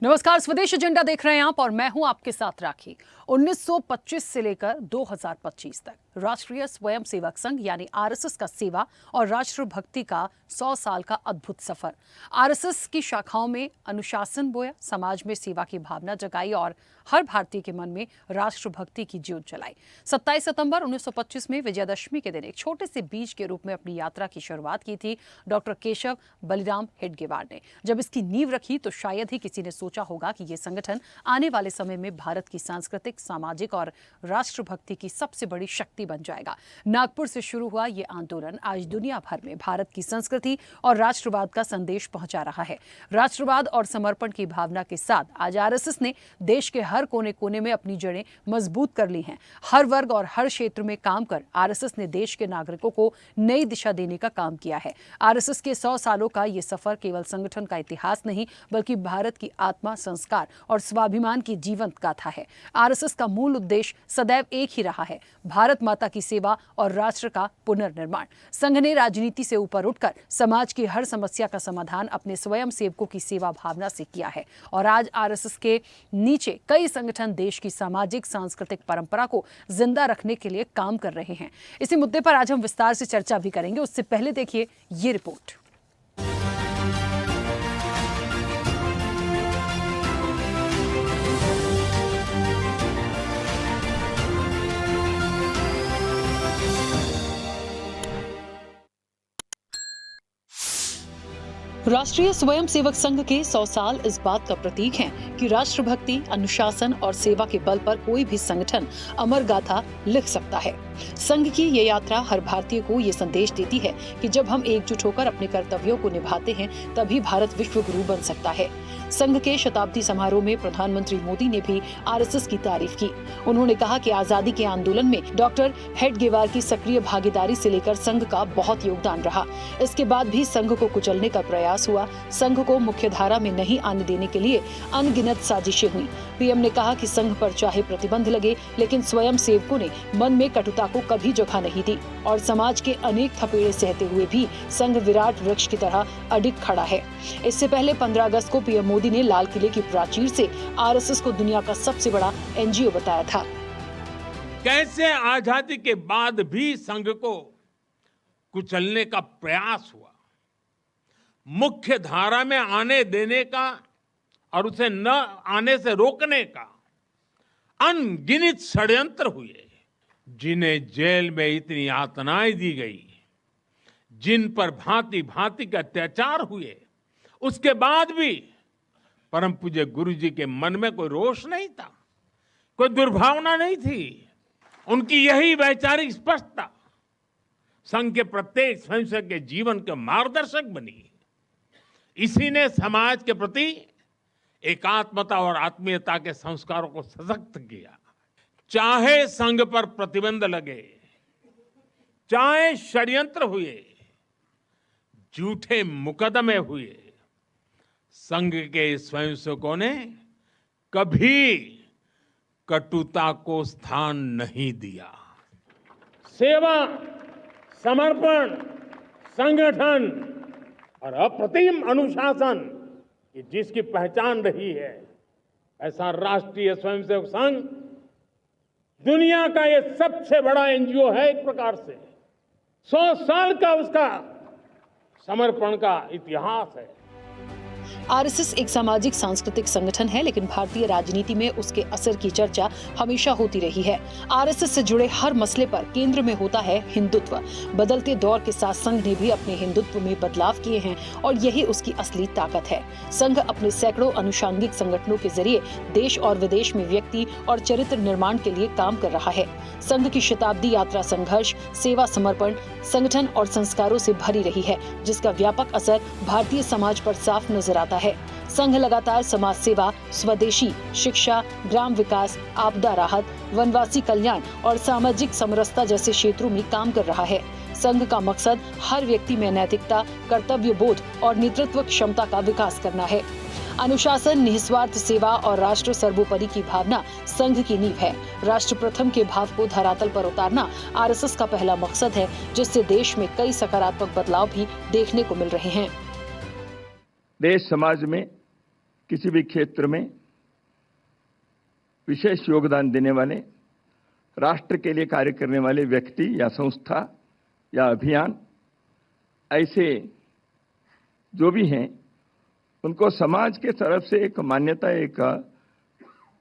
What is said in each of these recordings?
नमस्कार, स्वदेश एजेंडा देख रहे हैं आप और मैं हूं आपके साथ राखी। 1925 से लेकर 2025 तक राष्ट्रीय स्वयंसेवक संघ यानी आरएसएस का सेवा और राष्ट्रभक्ति का 100 साल का अद्भुत सफर। आरएसएस की शाखाओं में अनुशासन बोया, समाज में सेवा की भावना जगाई और हर भारतीय के मन में राष्ट्रभक्ति की ज्योत जलाई। 27 सितंबर 1925 में विजयदशमी के दिन एक छोटे से बीज के रूप में अपनी यात्रा की शुरुआत की थी डॉक्टर केशव बलिराम हेडगेवार ने। जब इसकी नींव रखी तो शायद ही किसी ने सोचा होगा कि ये संगठन आने वाले समय में भारत की सांस्कृतिक, सामाजिक और राष्ट्रभक्ति की सबसे बड़ी शक्ति बन जाएगा। नागपुर से शुरू हुआ ये आंदोलन आज दुनिया भर में भारत की संस्कृति और राष्ट्रवाद का संदेश पहुंचा रहा है। राष्ट्रवाद और समर्पण की भावना के साथ आज आरएसएस ने देश के हर कोने कोने में अपनी जड़ें मजबूत कर ली हैं। हर वर्ग और हर क्षेत्र में काम कर आरएसएस ने देश के नागरिकों को नई दिशा देने का काम किया है। आरएसएस के 100 सालों का ये सफर केवल संगठन का इतिहास नहीं बल्कि भारत की आत्मा, संस्कार और स्वाभिमान की जीवंत गाथा है। आरएसएस का मूल उद्देश्य सदैव एक ही रहा है, भारत माता की सेवा और राष्ट्र का पुनर्निर्माण। संघ ने राजनीति से ऊपर उठकर समाज की हर समस्या का समाधान अपने स्वयं सेवकों की सेवा भावना से किया है और आज आरएसएस के नीचे कई संगठन देश की सामाजिक, सांस्कृतिक परंपरा को जिंदा रखने के लिए काम कर रहे हैं। इसी मुद्दे पर आज हम विस्तार से चर्चा भी करेंगे। उससे पहले देखिए ये रिपोर्ट। राष्ट्रीय स्वयंसेवक संघ के 100 साल इस बात का प्रतीक हैं कि राष्ट्रभक्ति, अनुशासन और सेवा के बल पर कोई भी संगठन अमर गाथा लिख सकता है। संघ की ये यात्रा हर भारतीय को ये संदेश देती है कि जब हम एकजुट होकर अपने कर्तव्यों को निभाते हैं तभी भारत विश्व गुरु बन सकता है। संघ के शताब्दी समारोह में प्रधानमंत्री मोदी ने भी आरएसएस की तारीफ की। उन्होंने कहा कि आजादी के आंदोलन में डॉक्टर हेडगेवार की सक्रिय भागीदारी से लेकर संघ का बहुत योगदान रहा। इसके बाद भी संघ को कुचलने का प्रयास हुआ। संघ को मुख्य धारा में नहीं आने देने के लिए अनगिनत साजिशें हुई। पीएम ने कहा कि संघ पर चाहे प्रतिबंध लगे लेकिन स्वयं सेवकों ने मन में कटुता को कभी जगह नहीं दी और समाज के अनेक थपेड़े सहते हुए भी संघ विराट वृक्ष की तरह अडिग खड़ा है। इससे पहले 15 अगस्त को पीएम मोदी ने लाल किले की प्राचीर से आरएसएस को दुनिया का सबसे बड़ा एनजीओ बताया था। कैसे आजादी के बाद भी संघ को कुचलने का प्रयास हुआ, मुख्य धारा में आने देने का और उसे न आने से रोकने का अनगिनत षड्यंत्र हुए, जिन्हें जेल में इतनी यातनाएं दी गई, जिन पर भांति भांति के अत्याचार हुए, उसके बाद भी परम पूज्य गुरु जी के मन में कोई रोष नहीं था, कोई दुर्भावना नहीं थी। उनकी यही वैचारिक स्पष्टता संघ के प्रत्येक स्वयंसेवक के जीवन के मार्गदर्शक बनी। इसी ने समाज के प्रति एकात्मता और आत्मीयता के संस्कारों को सशक्त किया। चाहे संघ पर प्रतिबंध लगे, चाहे षड्यंत्र हुए, झूठे मुकदमे हुए, संघ के स्वयंसेवकों ने कभी कटुता को स्थान नहीं दिया। सेवा, समर्पण, संगठन और अप्रतिम अनुशासन की जिसकी पहचान रही है, ऐसा राष्ट्रीय स्वयंसेवक संघ दुनिया का ये सबसे बड़ा एनजीओ है। एक प्रकार से 100 साल का उसका समर्पण का इतिहास है। आरएसएस एक सामाजिक सांस्कृतिक संगठन है लेकिन भारतीय राजनीति में उसके असर की चर्चा हमेशा होती रही है। आरएसएस से जुड़े हर मसले पर केंद्र में होता है हिंदुत्व। बदलते दौर के साथ संघ ने भी अपने हिंदुत्व में बदलाव किए हैं और यही उसकी असली ताकत है। संघ अपने सैकड़ों अनुषांगिक संगठनों के जरिए देश और विदेश में व्यक्ति और चरित्र निर्माण के लिए काम कर रहा है। संघ की शताब्दी यात्रा संघर्ष, सेवा, समर्पण, संगठन और संस्कारों से भरी रही है, जिसका व्यापक असर भारतीय समाज पर साफ नजर आता है। संघ लगातार समाज सेवा, स्वदेशी, शिक्षा, ग्राम विकास, आपदा राहत, वनवासी कल्याण और सामाजिक समरसता जैसे क्षेत्रों में काम कर रहा है। संघ का मकसद हर व्यक्ति में नैतिकता, कर्तव्य बोध और नेतृत्व क्षमता का विकास करना है। अनुशासन, निस्वार्थ सेवा और राष्ट्र सर्वोपरि की भावना संघ की नींव है। राष्ट्र प्रथम के भाव को धरातल पर उतारना आरएसएस का पहला मकसद है, जिससे देश में कई सकारात्मक बदलाव भी देखने को मिल रहे हैं। देश समाज में किसी भी क्षेत्र में विशेष योगदान देने वाले, राष्ट्र के लिए कार्य करने वाले व्यक्ति या संस्था या अभियान, ऐसे जो भी हैं, उनको समाज के तरफ से एक मान्यता, एक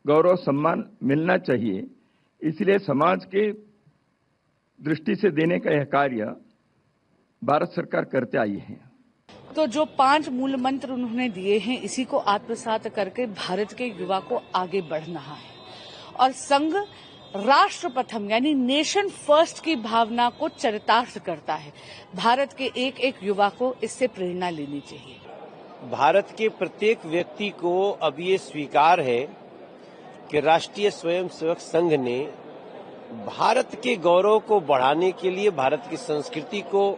गौरव सम्मान मिलना चाहिए। इसलिए समाज के दृष्टि से देने का यह कार्य भारत सरकार करते आई है। तो जो 5 मूल मंत्र उन्होंने दिए हैं, इसी को आत्मसात करके भारत के युवा को आगे बढ़ना है और संघ राष्ट्र प्रथम यानी नेशन फर्स्ट की भावना को चरितार्थ करता है। भारत के एक एक युवा को इससे प्रेरणा लेनी चाहिए। भारत के प्रत्येक व्यक्ति को अब ये स्वीकार है कि राष्ट्रीय स्वयंसेवक संघ ने भारत के गौरव को बढ़ाने के लिए, भारत की संस्कृति को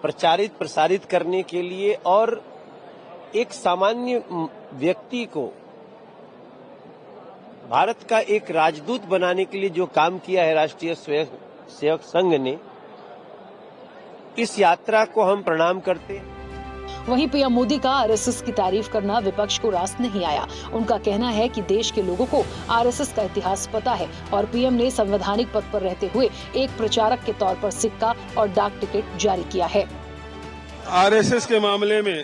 प्रचारित प्रसारित करने के लिए और एक सामान्य व्यक्ति को भारत का एक राजदूत बनाने के लिए जो काम किया है राष्ट्रीय स्वयंसेवक संघ ने, इस यात्रा को हम प्रणाम करते हैं। वहीं पीएम मोदी का आरएसएस की तारीफ करना विपक्ष को रास नहीं आया। उनका कहना है कि देश के लोगों को आरएसएस का इतिहास पता है और पीएम ने संवैधानिक पद पर रहते हुए एक प्रचारक के तौर पर सिक्का और डाक टिकट जारी किया है। आरएसएस के मामले में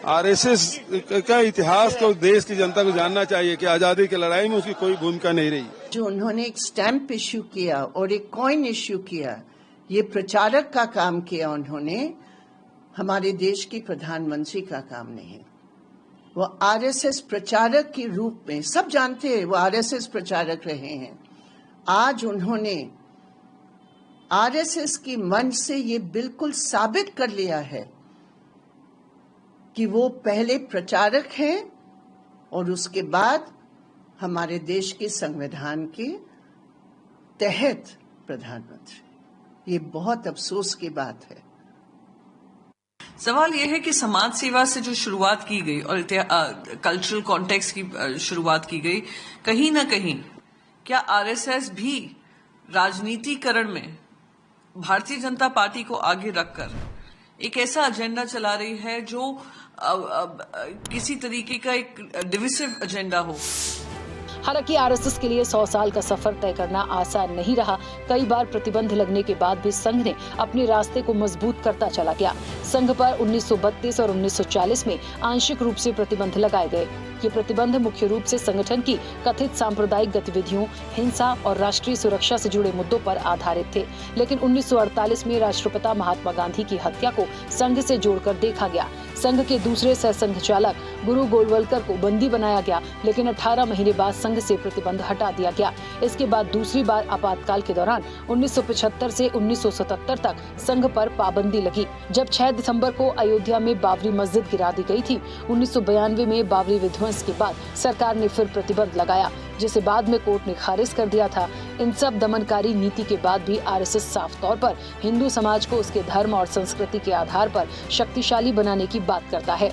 आरएसएस का इतिहास को देश की जनता को जानना चाहिए कि आजादी की लड़ाई में उसकी कोई भूमिका नहीं रही। जो उन्होंने एक स्टैंप इश्यू किया और एक कॉइन इश्यू किया, ये प्रचारक का काम किया उन्होंने, हमारे देश की प्रधानमंत्री का काम नहीं। वो आरएसएस प्रचारक के रूप में, सब जानते हैं वो आरएसएस प्रचारक रहे हैं। आज उन्होंने आरएसएस की मंच से ये बिल्कुल साबित कर लिया है कि वो पहले प्रचारक हैं और उसके बाद हमारे देश के संविधान के तहत प्रधानमंत्री। ये बहुत अफसोस की बात है। सवाल यह है कि समाज सेवा से जो शुरुआत की गई और कल्चरल कॉन्टेक्स्ट की शुरुआत की गई, कहीं ना कहीं क्या आरएसएस भी राजनीतिकरण में भारतीय जनता पार्टी को आगे रखकर एक ऐसा एजेंडा चला रही है जो किसी तरीके का एक डिविसिव एजेंडा हो? हालांकि आरएसएस के लिए 100 साल का सफर तय करना आसान नहीं रहा। कई बार प्रतिबंध लगने के बाद भी संघ ने अपने रास्ते को मजबूत करता चला गया। संघ पर 1932 और 1940 में आंशिक रूप से प्रतिबंध लगाए गए। ये प्रतिबंध मुख्य रूप से संगठन की कथित सांप्रदायिक गतिविधियों, हिंसा और राष्ट्रीय सुरक्षा से जुड़े मुद्दों पर आधारित थे। लेकिन 1948 में राष्ट्रपिता महात्मा गांधी की हत्या को संघ से जोड़कर देखा गया। संघ के दूसरे सरसंघ चालक गुरु गोलवलकर को बंदी बनाया गया, लेकिन 18 महीने बाद संघ से प्रतिबंध हटा दिया गया। इसके बाद दूसरी बार आपातकाल के दौरान 1975 से 1977 तक संघ पर पाबंदी लगी। जब 6 दिसंबर को अयोध्या में बाबरी मस्जिद गिरा दी गई थी, 1992 में बाबरी विध्वंस के बाद सरकार ने फिर प्रतिबंध लगाया, जिसे बाद में कोर्ट ने खारिज कर दिया था। इन सब दमनकारी नीति के बाद भी आरएसएस साफ तौर पर हिंदू समाज को उसके धर्म और संस्कृति के आधार पर शक्तिशाली बनाने की बात करता है।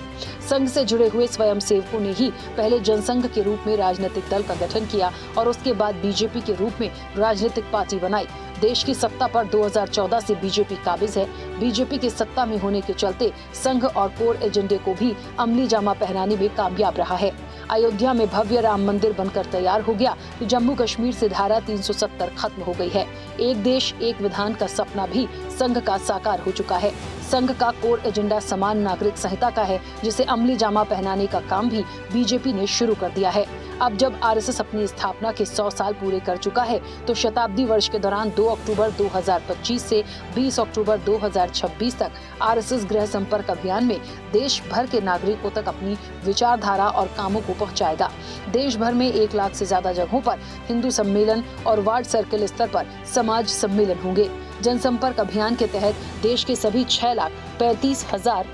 संघ से जुड़े हुए स्वयं सेवकों ने ही पहले जनसंघ के रूप में राजनीतिक दल का गठन किया और उसके बाद बीजेपी के रूप में राजनीतिक पार्टी बनाई। देश की सत्ता पर 2014 से बीजेपी काबिज है। बीजेपी के सत्ता में होने के चलते संघ और कोर एजेंडे को भी अमली जामा पहनाने में कामयाब रहा है। अयोध्या में भव्य राम मंदिर बनकर तैयार हो गया तो जम्मू कश्मीर से धारा 370 खत्म हो गई है। एक देश एक विधान का सपना भी संघ का साकार हो चुका है। संघ का कोर एजेंडा समान नागरिक संहिता का है, जिसे अमली जामा पहनाने का काम भी बीजेपी ने शुरू कर दिया है। अब जब आरएसएस अपनी स्थापना के 100 साल पूरे कर चुका है, तो शताब्दी वर्ष के दौरान 2 अक्टूबर 2025 से 20 अक्टूबर 2026 तक आरएसएस गृह संपर्क अभियान में देश भर के नागरिकों तक अपनी विचारधारा और कामों को पहुंचाएगा। देश भर में 1 लाख से ज्यादा जगहों पर हिंदू सम्मेलन और वार्ड सर्कल स्तर पर समाज सम्मेलन होंगे। जनसंपर्क अभियान के तहत देश के सभी 6,35,000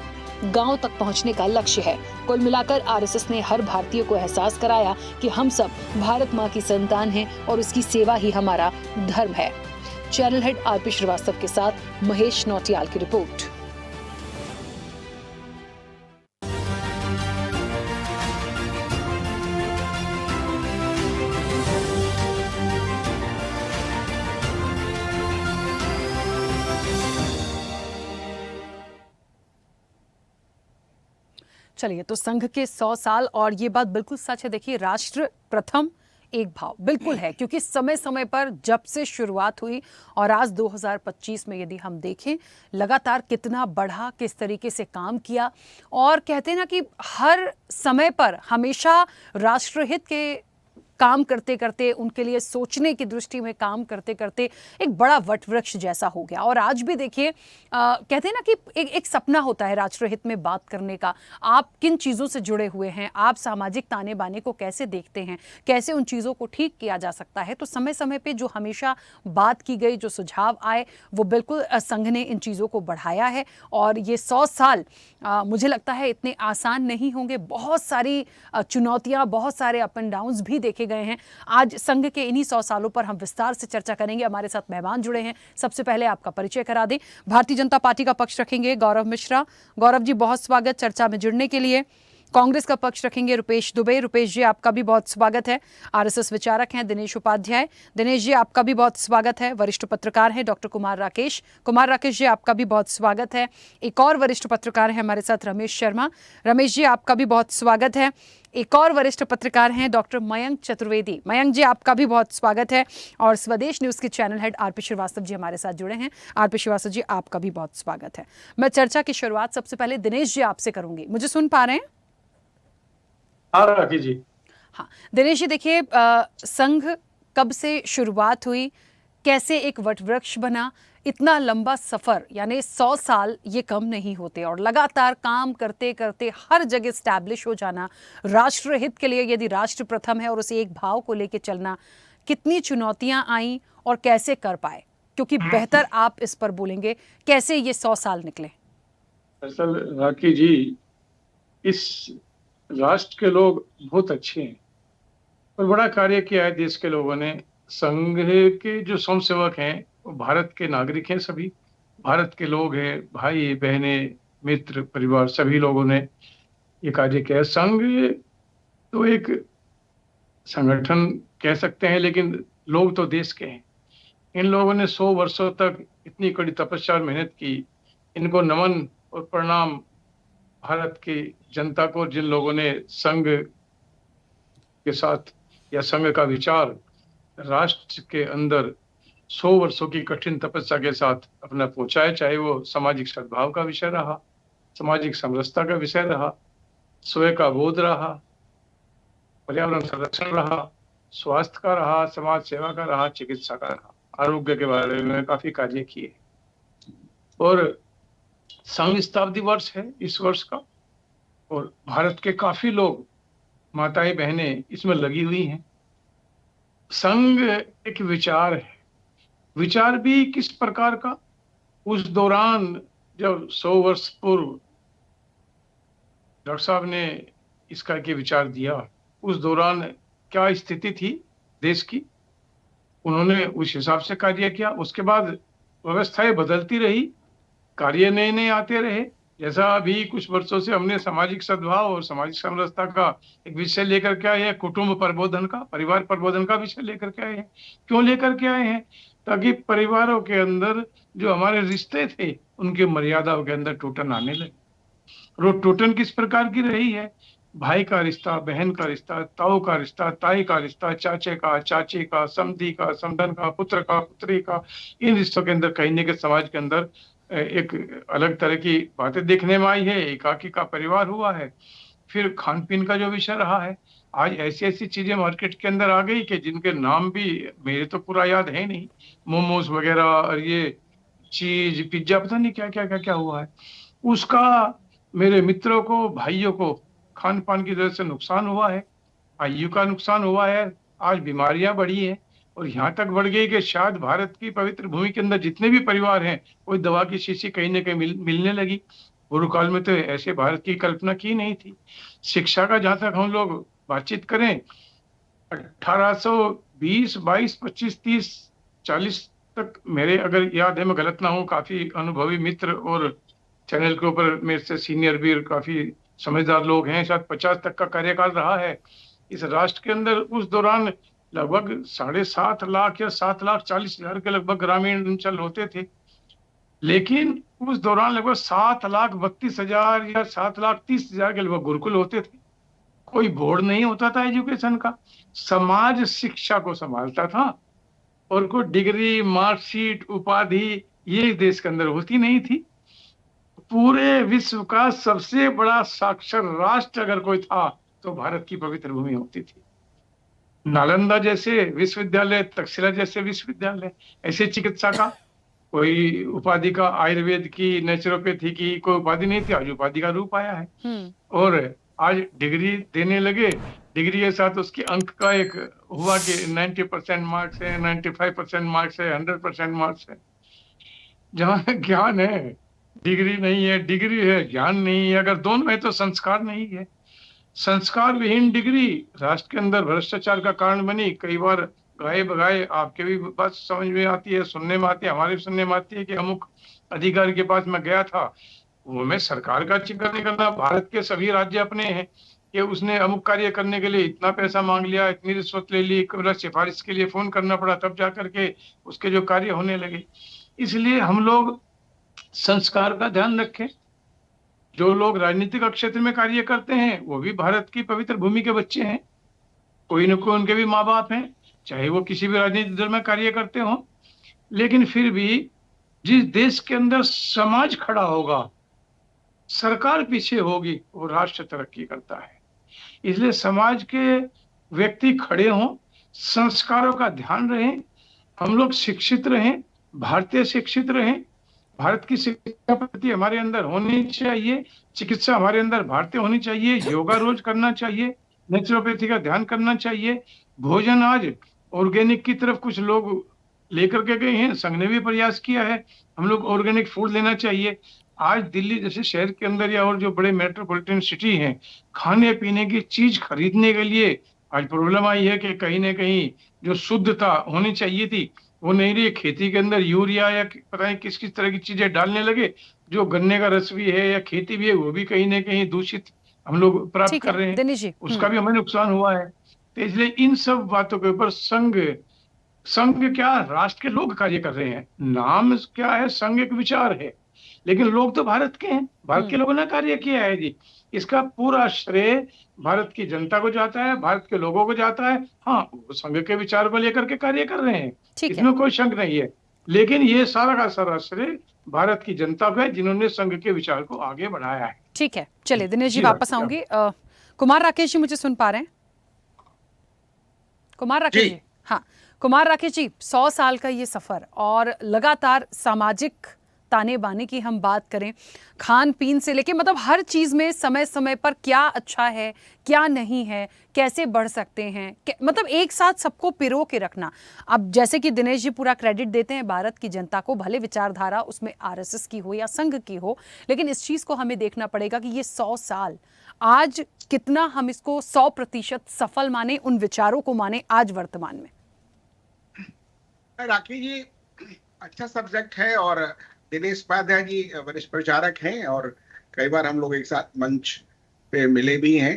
गांव तक पहुंचने का लक्ष्य है। कुल मिलाकर आरएसएस ने हर भारतीय को एहसास कराया कि हम सब भारत माँ की संतान हैं और उसकी सेवा ही हमारा धर्म है। चैनल हेड आरपी श्रीवास्तव के साथ महेश नौटियाल की रिपोर्ट। चलिए, तो संघ के 100 साल, और ये बात बिल्कुल सच है। देखिए, राष्ट्र प्रथम एक भाव बिल्कुल है, क्योंकि समय समय पर जब से शुरुआत हुई और आज 2025 में यदि हम देखें लगातार कितना बढ़ा, किस तरीके से काम किया, और कहते हैं ना कि हर समय पर हमेशा राष्ट्रहित के काम करते करते, उनके लिए सोचने की दृष्टि में काम करते करते एक बड़ा वटवृक्ष जैसा हो गया। और आज भी देखिए, कहते हैं ना कि एक सपना होता है राष्ट्रहित में बात करने का। आप किन चीज़ों से जुड़े हुए हैं, आप सामाजिक ताने बाने को कैसे देखते हैं, कैसे उन चीज़ों को ठीक किया जा सकता है। तो समय समय पे जो हमेशा बात की गई, जो सुझाव आए, वो बिल्कुल संघ ने इन चीज़ों को बढ़ाया है। और ये 100 साल मुझे लगता है इतने आसान नहीं होंगे। बहुत सारी चुनौतियाँ, बहुत सारे अप एंड डाउन्स भी देखे गए हैं। आज संघ के इन्हीं 100 सालों पर हम विस्तार से चर्चा करेंगे। हमारे साथ मेहमान जुड़े हैं। सबसे पहले आपका परिचय करा दें। भारतीय जनता पार्टी का पक्ष रखेंगे गौरव मिश्रा। गौरव जी, बहुत स्वागत चर्चा में जुड़ने के लिए। कांग्रेस का पक्ष रखेंगे रुपेश दुबे। रुपेश जी, आपका भी बहुत स्वागत है। आरएसएस विचारक हैं दिनेश उपाध्याय। दिनेश जी, आपका भी बहुत स्वागत है। वरिष्ठ पत्रकार हैं डॉक्टर कुमार राकेश। कुमार राकेश जी, आपका भी बहुत स्वागत है। एक और वरिष्ठ पत्रकार हैं हमारे साथ रमेश शर्मा। रमेश जी, आपका भी बहुत स्वागत है। एक और वरिष्ठ पत्रकार हैं डॉक्टर मयंक चतुर्वेदी। मयंक जी, आपका भी बहुत स्वागत है। और स्वदेश न्यूज के channel head RP Srivastava ji हमारे साथ जुड़े हैं। आरपी श्रीवास्तव जी, आपका भी बहुत स्वागत है। मैं चर्चा की शुरुआत सबसे पहले दिनेश जी आपसे करूंगी। मुझे सुन पा रहे हैं? राखी जी। हाँ दिनेश जी, देखिए, संघ कब से शुरुआत हुई, कैसे एक वटवृक्ष बना, इतना लंबा सफर, यानी 100 साल ये कम नहीं होते, और लगातार काम करते करते हर जगह स्टैब्लिश हो जाना, राष्ट्रहित के लिए यदि राष्ट्र प्रथम है और उसे एक भाव को लेकर चलना, कितनी चुनौतियां आई और कैसे कर पाए? क्योंकि बेहतर आप इस पर बोलेंगे, कैसे ये 100 साल निकले? दरअसल राखी जी, इस राष्ट्र के लोग बहुत अच्छे हैं और बड़ा कार्य किया है देश के लोगों ने। संघ के जो स्वयंसेवक हैं वो भारत के नागरिक हैं, सभी भारत के लोग हैं, भाई बहने, मित्र, परिवार, सभी लोगों ने ये कार्य किया है। संघ तो एक संगठन कह सकते हैं, लेकिन लोग तो देश के हैं। इन लोगों ने 100 वर्षों तक इतनी कड़ी तपस्या और मेहनत की। इनको नमन और प्रणाम भारत की जनता को, जिन लोगों ने संघ के साथ या संघ का विचार राष्ट्र के अंदर 100 वर्षों की कठिन तपस्या के साथ अपना पहुंचाए, चाहे वो सामाजिक सद्भाव का विषय रहा, सामाजिक समरसता का विषय रहा, स्वयं का बोध रहा, पर्यावरण संरक्षण रहा, स्वास्थ्य का रहा, समाज सेवा का रहा, चिकित्सा का रहा, आरोग्य के बारे में काफी कार्य किए। और संघ शताब्दी वर्ष है इस वर्ष का, और भारत के काफी लोग, माताएं बहनें इसमें लगी हुई हैं। संघ एक विचार है। विचार भी किस प्रकार का? उस दौरान जब 100 वर्ष पूर्व डॉक्टर साहब ने इसका के विचार दिया, उस दौरान क्या स्थिति थी देश की, उन्होंने उस हिसाब से कार्य किया। उसके बाद व्यवस्थाएं बदलती रही, कार्य नए नए आते रहे। जैसा अभी कुछ वर्षों से हमने सामाजिक सद्भाव और सामाजिक समरसता का एक विषय लेकर के आए हैं, कुटुंब प्रबोधन का, परिवार प्रबोधन का विषय लेकर के आए हैं। क्यों लेकर के आए हैं? ताकि परिवारों के अंदर जो हमारे रिश्ते थे उनके मर्यादाओं के अंदर टूटन आने लगे। और टूटन किस प्रकार की रही है? भाई का रिश्ता, बहन का रिश्ता, ताऊ का रिश्ता, ताई का रिश्ता, चाचे का, चाची का, समधी का, समधन का, पुत्र का, पुत्री का, इन रिश्तों के अंदर कहीं न कहीं समाज के अंदर एक अलग तरह की बातें देखने में आई है। एकाकी का परिवार हुआ है। फिर खान पीन का जो विषय रहा है, आज ऐसी ऐसी चीजें मार्केट के अंदर आ गई कि जिनके नाम भी मेरे तो पूरा याद है नहीं, मोमोज वगैरह और ये चीज, पिज्जा, पता नहीं क्या क्या क्या क्या हुआ है। उसका मेरे मित्रों को, भाइयों को खान पान की वजह से नुकसान हुआ है, आयु का नुकसान हुआ है, आज बीमारियां बढ़ी है, और यहाँ तक बढ़ गई कि शायद भारत की पवित्र भूमि के अंदर जितने भी परिवार हैं, कोई दवा की शीशी कहीं न कहीं मिलने लगी। पूर्व काल में तो ऐसे भारत की कल्पना की नहीं थी। शिक्षा का जहाँ तक हम लोग बातचीत करें, 1820, 22, 25, 30, 40 तक, मेरे अगर याद है, मैं गलत ना हूँ, काफी अनुभवी मित्र और चैनल के ऊपर मेरे से सीनियर भी काफी समझदार लोग हैं, शायद 50 तक का कार्यकाल रहा है इस राष्ट्र के अंदर। उस दौरान लगभग 7.5 लाख या 7,40,000 के लगभग ग्रामीण अंचल होते थे। लेकिन उस दौरान लगभग 7,32,000 या 7,30,000 के लगभग गुरुकुल होते थे। कोई बोर्ड नहीं होता था एजुकेशन का, समाज शिक्षा को संभालता था और कोई डिग्री, मार्कशीट, उपाधि ये इस देश के अंदर होती नहीं थी। पूरे विश्व का सबसे बड़ा साक्षर राष्ट्र अगर कोई था तो भारत की पवित्र भूमि होती थी। नालंदा जैसे विश्वविद्यालय, तक्षशिला जैसे विश्वविद्यालय, ऐसे चिकित्सा का कोई उपाधि का, आयुर्वेद की, नेचुरोपैथी की कोई उपाधि नहीं थी, आज उपाधि का रूप आया है। और आज डिग्री देने लगे, डिग्री के साथ उसके अंक का एक हुआ कि 90% मार्क्स है, 95% मार्क्स है, 100% मार्क्स है। जहाँ ज्ञान है डिग्री नहीं है, डिग्री है ज्ञान नहीं है, अगर दोनों है तो संस्कार नहीं है। संस्कार विहीन डिग्री राष्ट्र के अंदर भ्रष्टाचार का कारण बनी। कई बार गाए बगाए आपके भी बात समझ में आती है, सुनने में आती है, हमारे भी सुनने में आती है कि अमुक अधिकारी के पास मैं गया था, वो मैं सरकार का जिक्र नहीं करना, भारत के सभी राज्य अपने हैं कि उसने अमुक कार्य करने के लिए इतना पैसा मांग लिया, इतनी रिश्वत ले ली, केवल सिफारिश के लिए फोन करना पड़ा, तब जा करके उसके जो कार्य होने लगे। इसलिए हम लोग संस्कार का ध्यान रखें। जो लोग राजनीतिक क्षेत्र में कार्य करते हैं वो भी भारत की पवित्र भूमि के बच्चे हैं, कोई न कोई उनके भी माँ बाप हैं, चाहे वो किसी भी राजनीतिक दल में कार्य करते हो। लेकिन फिर भी जिस देश के अंदर समाज खड़ा होगा, सरकार पीछे होगी, वो राष्ट्र तरक्की करता है। इसलिए समाज के व्यक्ति खड़े हों, संस्कारों का ध्यान रहे, हम लोग शिक्षित रहें, भारतीय शिक्षित रहें, भारत की शिक्षा प्रति हमारे अंदर होनी चाहिए, चिकित्सा हमारे अंदर भारतीय होनी चाहिए, योगा रोज करना चाहिए, नेचुरोपैथी का ध्यान करना चाहिए। भोजन आज ऑर्गेनिक की तरफ कुछ लोग लेकर के गए हैं, संघ ने भी प्रयास किया है, हम लोग ऑर्गेनिक फूड लेना चाहिए। आज दिल्ली जैसे शहर के अंदर या और जो बड़े मेट्रोपॉलिटन सिटी हैं, खाने पीने की चीज खरीदने के लिए आज प्रॉब्लम आई है कि कहीं ना कहीं जो शुद्धता होनी चाहिए थी वो नहीं रही। खेती के अंदर यूरिया या पता नहीं किस किस तरह की चीजें डालने लगे, जो गन्ने का रस भी है या खेती भी है वो भी कहीं ना कहीं दूषित हम लोग प्राप्त कर रहे हैं, उसका भी हमें नुकसान हुआ है। तो इसलिए इन सब बातों के ऊपर संघ क्या, राष्ट्र के लोग कार्य कर रहे हैं। नाम क्या है, संघ एक विचार है, लेकिन लोग तो भारत के हैं, भारत के लोगों ने कार्य किया है जी। इसका पूरा श्रेय भारत की जनता को जाता है, भारत के लोगों को जाता है। हाँ, वो संघ के विचार को लेकर के कार्य कर रहे हैं, इसमें कोई शक नहीं है, लेकिन ये सारा का सारा श्रेय भारत की जनता को है, जिन्होंने संघ के विचार को आगे बढ़ाया है। ठीक है, चलिए दिनेश जी वापस आऊंगी। कुमार राकेश जी मुझे सुन पा रहे हैं? कुमार राकेश जी, हाँ कुमार राकेश जी, 100 साल का ये सफर और लगातार सामाजिक ताने बाने की हम बात करें, खान पीन से लेके मतलब हर चीज में समय समय पर क्या अच्छा है क्या नहीं है, कैसे बढ़ सकते हैं, मतलब एक साथ सबको पिरो के रखना। अब जैसे कि दिनेश जी पूरा क्रेडिट देते हैं भारत की जनता को, भले विचारधारा उसमें आरएसएस की हो या संघ की हो, लेकिन इस चीज को हमें देखना पड़ेगा कि ये 100 साल आज कितना हम इसको 100% सफल माने, उन विचारों को माने आज वर्तमान में। राखी जी अच्छा सब्जेक्ट है और दिनेश उपाध्याय जी वरिष्ठ प्रचारक हैं और कई बार हम लोग एक साथ मंच पे मिले भी हैं।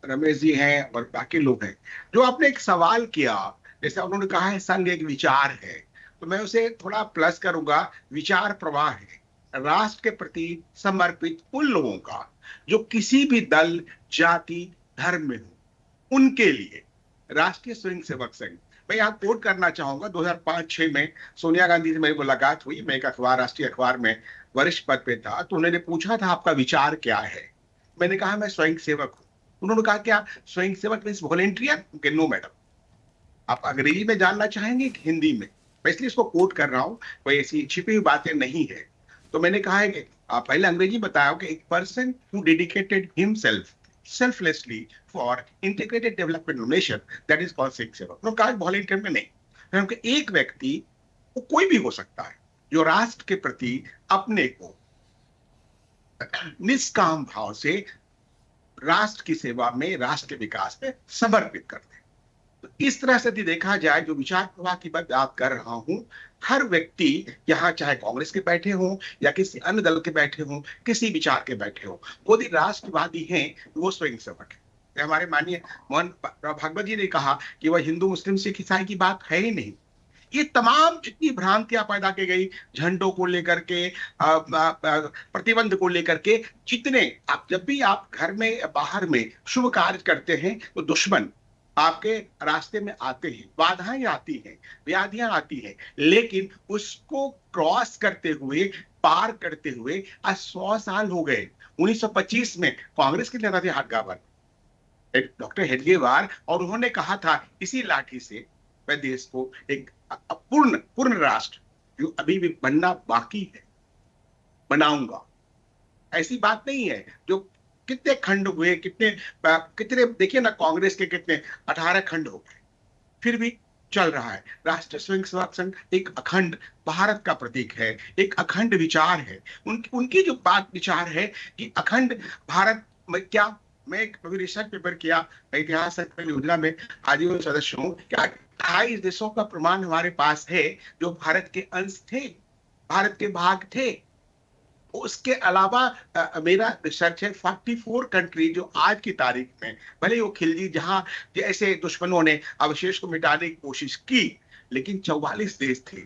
रमेश जी हैं और बाकी लोग हैं। जो आपने एक सवाल किया, जैसे उन्होंने कहा है संघ एक विचार है, तो मैं उसे थोड़ा प्लस करूंगा, विचार प्रवाह है राष्ट्र के प्रति समर्पित उन लोगों का जो किसी भी दल, जाति, धर्म में हो, उनके लिए राष्ट्रीय स्वयंसेवक संघ। मैं यहाँ कोट करना चाहूंगा, 2005-06 में सोनिया गांधी से मेरी मुलाकात हुई। मैं एक अखबार, राष्ट्रीय अखबार में वरिष्ठ पद पे था, तो उन्होंने पूछा था आपका विचार क्या है। मैंने कहा मैं स्वयंसेवक हूँ। उन्होंने कहा क्या स्वयंसेवक मीन्स वॉलंटियर? नो मैडम, आप अंग्रेजी में जानना चाहेंगे कि हिंदी में? मैं इसलिए इसको कोट कर रहा हूँ, कोई ऐसी छिपी हुई बातें नहीं है। तो मैंने कहा है कि आप पहले अंग्रेजी बताओ कि एक person who dedicated himself selflessly for integrated development of nation, that is called स्वयंसेवक। तो कहा वॉलंटियर में नहीं, क्योंकि एक व्यक्ति वो कोई भी हो सकता है जो राष्ट्र के प्रति अपने को निष्काम भाव से राष्ट्र की सेवा में, राष्ट्र के विकास में समर्पित करते हैं। तो इस तरह से देखा जाए, जो विचार प्रवाह की बात कर रहा हूं, हर व्यक्ति यहाँ चाहे कांग्रेस के बैठे हों या किसी अन्य दल के बैठे हों, किसी विचार के बैठे हों, वो यदि राष्ट्रवादी हैं वो स्वयंसेवक है। हमारे माननीय मोहन भागवत जी ने कहा कि वह हिंदू, मुस्लिम, सिख, ईसाई की बात है ही नहीं। ये तमाम जितनी भ्रांतियां पैदा की गई, झंडों को लेकर के, प्रतिबंध को लेकर के, जितने आप जब भी आप घर में बाहर में शुभ कार्य करते हैं तो दुश्मन आपके रास्ते में आते हैं, बाधाएं आती हैं, व्याधियां आती हैं, लेकिन उसको क्रॉस करते हुए, पार करते हुए आज 100 साल हो गए। 1925 में कांग्रेस के नेता थे हाटगावर, डॉक्टर हेडगेवार, और उन्होंने कहा था इसी लाठी से मैं देश को एक पूर्ण राष्ट्र जो अभी भी बनना बाकी है बनाऊंगा। ऐसी बात नहीं है जो कितने खंड हुए, कितने देखिए ना, कांग्रेस के कितने 18 खंड हो गए, फिर भी चल रहा है। राष्ट्रीय स्वयंसेवक संघ एक अखंड भारत का प्रतीक है, एक अखंड विचार है। उनकी जो बात विचार है कि अखंड भारत में क्या, मैं कभी रिसर्च पेपर किया, इतिहास योजना में आजीवन सदस्य हूँ, क्या 28 देशों का प्रमाण हमारे पास है जो भारत के अंश थे, भारत के भाग थे। उसके अलावा मेरा रिसर्च है 44 कंट्री जो आज की तारीख में, भले वो खिलजी जहां जैसे दुश्मनों ने अवशेष को मिटाने की कोशिश की, लेकिन 44 देश थे।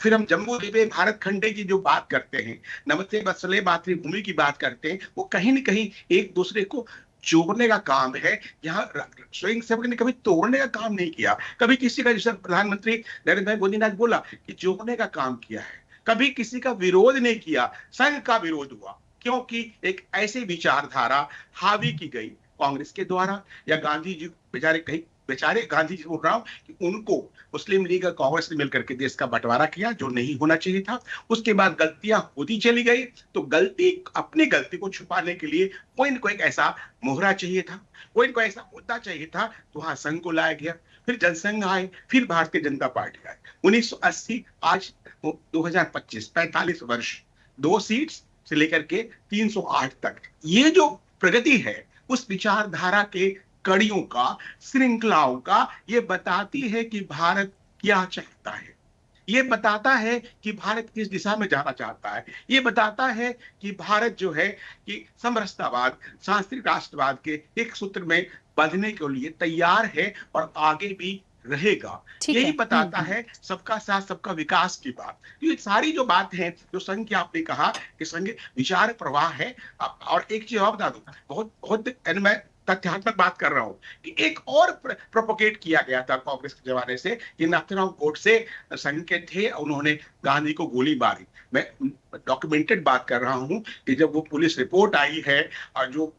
फिर हम जम्मू द्वीप भारत खंडे की जो बात करते हैं, नमस्ते वत्सले मातृभूमि की बात करते हैं, वो कहीं न कहीं एक दूसरे को जोड़ने का काम है। यहाँ स्वयंसेवक ने कभी तोड़ने का काम नहीं किया, कभी किसी का, जैसे प्रधानमंत्री नरेंद्र भाई मोदी ने आज बोला कि जोड़ने का काम किया है, कभी किसी का विरोध नहीं किया। संघ का विरोध हुआ क्योंकि एक ऐसी विचारधारा हावी की गई कांग्रेस के द्वारा, या गांधी जी बेचारे गांधी जी बोल रहा हूं कि उनको मुस्लिम लीग और कांग्रेस ने मिलकर के देश का बंटवारा किया जो नहीं होना चाहिए था। उसके बाद गलतियां होती चली गई, तो अपनी गलती को छुपाने के लिए कोई न कोई ऐसा मोहरा चाहिए था, कोई न कोई ऐसा मुद्दा चाहिए था, तो वहां संघ को लाया गया। फिर जनसंघ आए, फिर भारतीय जनता पार्टी आए। 1980 आज 2025 45 वर्ष, 2 सीट्स से लेकर के 308 तक, ये जो प्रगति है उस विचारधारा के कड़ियों का, श्रृंखलाओं का, ये बताती है कि भारत क्या चाहता है, ये बताता है कि भारत किस दिशा में जाना चाहता है, ये बताता है कि भारत जो है कि समरसतावाद, सांस्कृतिक राष्ट्रवाद के एक सूत्र में बंधने के लिए तैयार है और आगे भी रहेगा। यही बताता है सबका साथ सबका विकास की बात। ये सारी जो बात है, जो संघ की आपने कहा कि संघ विचार प्रवाह है। और एक चीज और बता दूं, बहुत मैं तथ्यात्मक बात कर रहा हूं कि एक और प्रोपोगेट किया गया था कांग्रेस के जमाने से कि नाथुराम गोडसे संघ के थे, उन्होंने गांधी को गोली मारी। मैं डॉक्यूमेंटेड बात कर रहा हूं कि जब वो पुलिस रिपोर्ट आई है और जो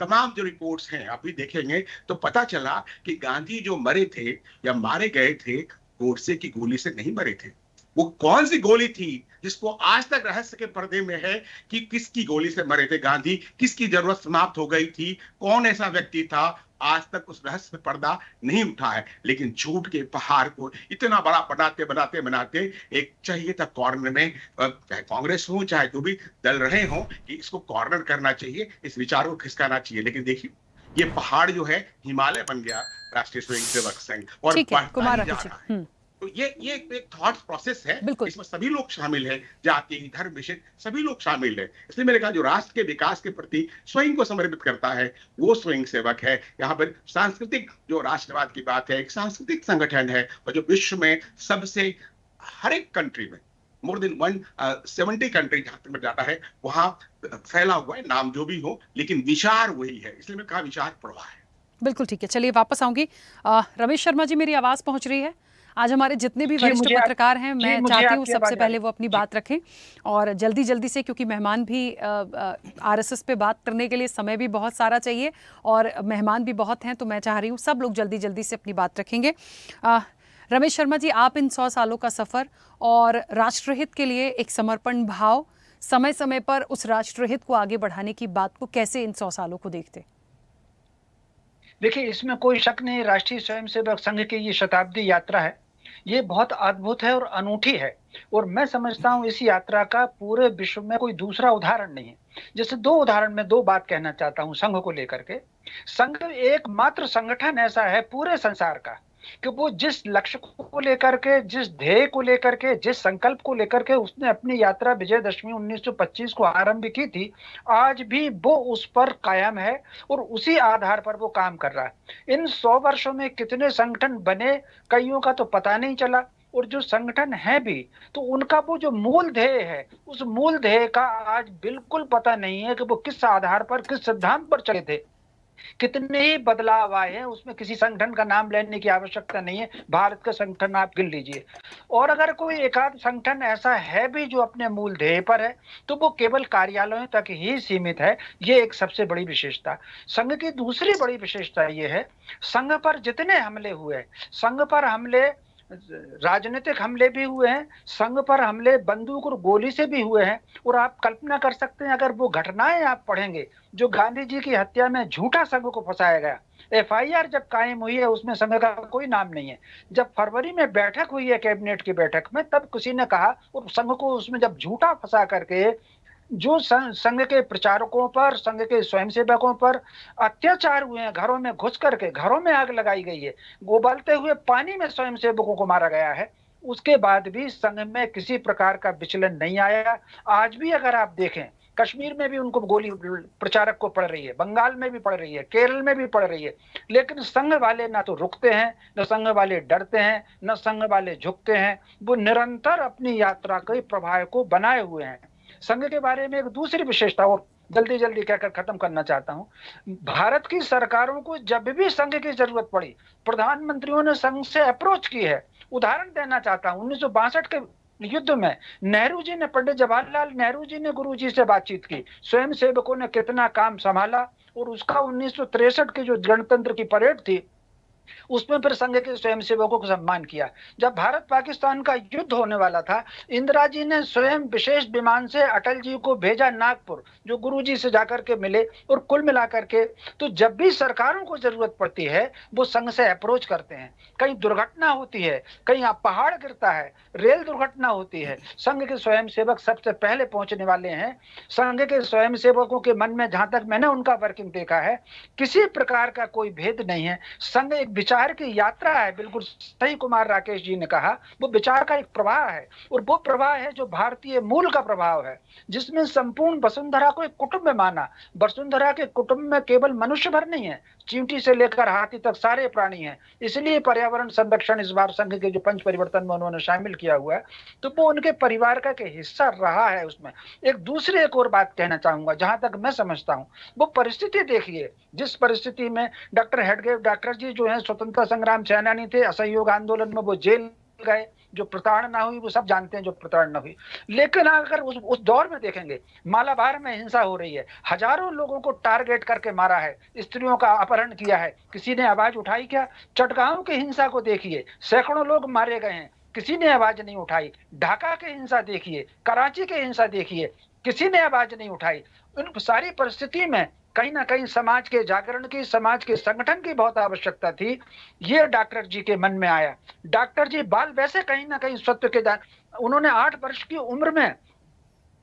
तमाम जो रिपोर्ट्स हैं आप भी देखेंगे तो पता चला कि गांधी जो मरे थे या मारे गए थे, गोडसे की गोली से नहीं मरे थे। वो कौन सी गोली थी जिसको आज तक रहस्य के पर्दे में है कि किसकी गोली से मरे थे गांधी, किसकी जरूरत समाप्त हो गई थी, कौन ऐसा व्यक्ति था, आज तक उस रहस्य में पर्दा नहीं उठा है। लेकिन झूठ के पहाड़ को इतना बड़ा बनाते एक चाहिए था कॉर्नर में, चाहे कांग्रेस हो चाहे जो भी दल रहे हो, कि इसको कॉर्नर करना चाहिए, इस विचार को खिसकाना चाहिए। लेकिन देखिए ये पहाड़ जो है हिमालय बन गया राष्ट्रीय स्वयंसेवक संघ, और बढ़ता ही जा रहा है। तो ये एक थॉट प्रोसेस है, इसमें सभी लोग शामिल हैं, जाति धर्म विषय सभी लोग शामिल हैं। इसलिए मैंने कहा जो राष्ट्र के विकास के प्रति स्वयं को समर्पित करता है वो स्वयं सेवक है। यहाँ पर सांस्कृतिक जो राष्ट्रवाद की बात है, एक सांस्कृतिक संगठन है, और जो विश्व में सबसे हर एक कंट्री में मोर देन 170 कंट्री जहां तक जाता है वहां फैला हुआ है, नाम जो भी हो, लेकिन विचार वही है। इसलिए मैं कहा विचार प्रवाह है। बिल्कुल ठीक है, चलिए वापस आऊंगी। रमेश शर्मा जी, मेरी आवाज पहुंच रही है? आज हमारे जितने भी वरिष्ठ पत्रकार हैं, मैं चाहती हूँ सबसे पहले वो अपनी बात रखें और जल्दी से, क्योंकि मेहमान भी आरएसएस पे बात करने के लिए समय भी बहुत सारा चाहिए और मेहमान भी बहुत हैं, तो मैं चाह रही हूँ सब लोग जल्दी से अपनी बात रखेंगे। रमेश शर्मा जी, आप इन 100 सालों का सफ़र और राष्ट्रहित के लिए एक समर्पण भाव, समय समय पर उस राष्ट्रहित को आगे बढ़ाने की बात को कैसे इन 100 सालों को देखते? देखिए, इसमें कोई शक नहीं, राष्ट्रीय स्वयंसेवक संघ की ये शताब्दी यात्रा है, ये बहुत अद्भुत है और अनूठी है। और मैं समझता हूँ इस यात्रा का पूरे विश्व में कोई दूसरा उदाहरण नहीं है। जैसे 2 उदाहरण में 2 बात कहना चाहता हूँ संघ को लेकर के। संघ एकमात्र संगठन ऐसा है पूरे संसार का कि वो जिस लक्ष्य को लेकर के, जिस ध्येय को लेकर के, जिस संकल्प को लेकर के उसने अपनी यात्रा विजयदशमी 1925 को आरंभ की थी, आज भी वो उस पर कायम है और उसी आधार पर वो काम कर रहा है। इन 100 वर्षों में कितने संगठन बने, कईयों का तो पता नहीं चला, और जो संगठन है भी, तो उनका वो जो मूल ध्येय है, उस मूल ध्येय का आज बिल्कुल पता नहीं है कि वो किस आधार पर, किस सिद्धांत पर चले थे। कितने ही बदलाव आए हैं, उसमें किसी संगठन का नाम लेने की आवश्यकता नहीं है, भारत का संगठन आप गिन लीजिए। और अगर कोई एकाध संगठन ऐसा है भी जो अपने मूल ध्येय पर है, तो वो केवल कार्यालयों तक ही सीमित है। ये एक सबसे बड़ी विशेषता। संघ की दूसरी बड़ी विशेषता ये है, संघ पर जितने हमले हुए, संघ पर हमले राजनीतिक हमले भी हुए हैं, संघ पर हमले बंदूक और गोली से भी हुए हैं। और आप कल्पना कर सकते हैं, अगर वो घटनाएं आप पढ़ेंगे जो गांधी जी की हत्या में झूठा संघ को फंसाया गया, एफआईआर जब कायम हुई है उसमें संघ का कोई नाम नहीं है। जब फरवरी में बैठक हुई है कैबिनेट की बैठक में, तब किसी ने कहा, और संघ को उसमें जब झूठा फंसा करके जो संघ के प्रचारकों पर, संघ के स्वयंसेवकों पर अत्याचार हुए हैं, घरों में घुस करके घरों में आग लगाई गई है, उबलते हुए पानी में स्वयंसेवकों को मारा गया है, उसके बाद भी संघ में किसी प्रकार का विचलन नहीं आया। आज भी अगर आप देखें, कश्मीर में भी उनको गोली प्रचारक को पड़ रही है, बंगाल में भी पड़ रही है, केरल में भी पड़ रही है, लेकिन संघ वाले ना तो रुकते हैं, न संघ वाले डरते हैं, न संघ वाले झुकते हैं। वो निरंतर अपनी यात्रा के प्रवाह को बनाए हुए हैं। संघ के बारे में एक दूसरी विशेषता और जल्दी जल्दी कहकर खत्म करना चाहता हूं। भारत की सरकारों को जब भी संघ की जरूरत पड़ी, प्रधानमंत्रियों ने संघ से अप्रोच की है। उदाहरण देना चाहता हूं, 1962 के युद्ध में नेहरू जी ने, पंडित जवाहरलाल नेहरू जी ने गुरु जी से बातचीत की, स्वयं सेवकों ने कितना काम संभाला। और उसका 1963 की जो गणतंत्र की परेड थी, उसमें फिर संघ के स्वयंसेवकों को सम्मान किया। जब भारत पाकिस्तान का युद्ध होने वाला था, इंदिरा जी ने स्वयं विशेष विमान से अटल जी को भेजा नागपुर, जो गुरुजी से जाकर के मिले। और कुल मिलाकर के तो जब भी सरकारों को जरूरत पड़ती है, वो संघ से अप्रोच करते हैं। कहीं दुर्घटना होती है, कहीं पहाड़ गिरता है, रेल दुर्घटना होती है, संघ के स्वयंसेवक सबसे पहले पहुंचने वाले हैं। संघ के स्वयंसेवकों के मन में, जहां तक मैंने उनका वर्किंग देखा है, किसी प्रकार का कोई भेद नहीं है। संघ एक विचार की यात्रा है, बिल्कुल सही कुमार राकेश जी ने कहा, वो विचार का एक प्रवाह है। और वो प्रवाह है जो भारतीय मूल का प्रभाव है, जिसमें संपूर्ण वसुंधरा को एक कुटुंब में माना। वसुंधरा के कुटुंब में केवल मनुष्य भर नहीं है, चींटी से लेकर हाथी तक सारे प्राणी हैं। इसलिए पर्यावरण संरक्षण इस बार संघ के जो पंच परिवर्तन में उन्होंने शामिल किया हुआ है, तो वो उनके परिवार का एक हिस्सा रहा है। उसमें एक और बात कहना चाहूंगा, जहां तक मैं समझता हूं, वो परिस्थिति देखिए, जिस परिस्थिति में डॉक्टर हेडगेवार डॉक्टर जी जो है स्वतंत्रता संग्राम सेनानी थे, असहयोग आंदोलन में वो जेल गए, जो प्रताड़ना हुई वो सब जानते हैं, जो प्रताड़ना हुई। लेकिन अगर उस दौर में देखेंगे, मालाबार में हिंसा हो रही है, हजारों लोगों को टारगेट करके मारा है, स्त्रियों का अपहरण किया है, किसी ने आवाज उठाई क्या? चटगांव की हिंसा को देखिए, सैकड़ों लोग मारे गए हैं, किसी ने आवाज नहीं उठाई। ढाका की हिंसा देखिए, कराची की हिंसा देखिए, किसी ने आवाज नहीं उठाई। उन सारी परिस्थिति में कहीं ना कहीं समाज के जागरण की, समाज के संगठन की बहुत आवश्यकता थी। ये डॉक्टर जी के मन में आया। डॉक्टर जी बाल वैसे कहीं ना कहीं सत्य के दान, उन्होंने 8 वर्ष की उम्र में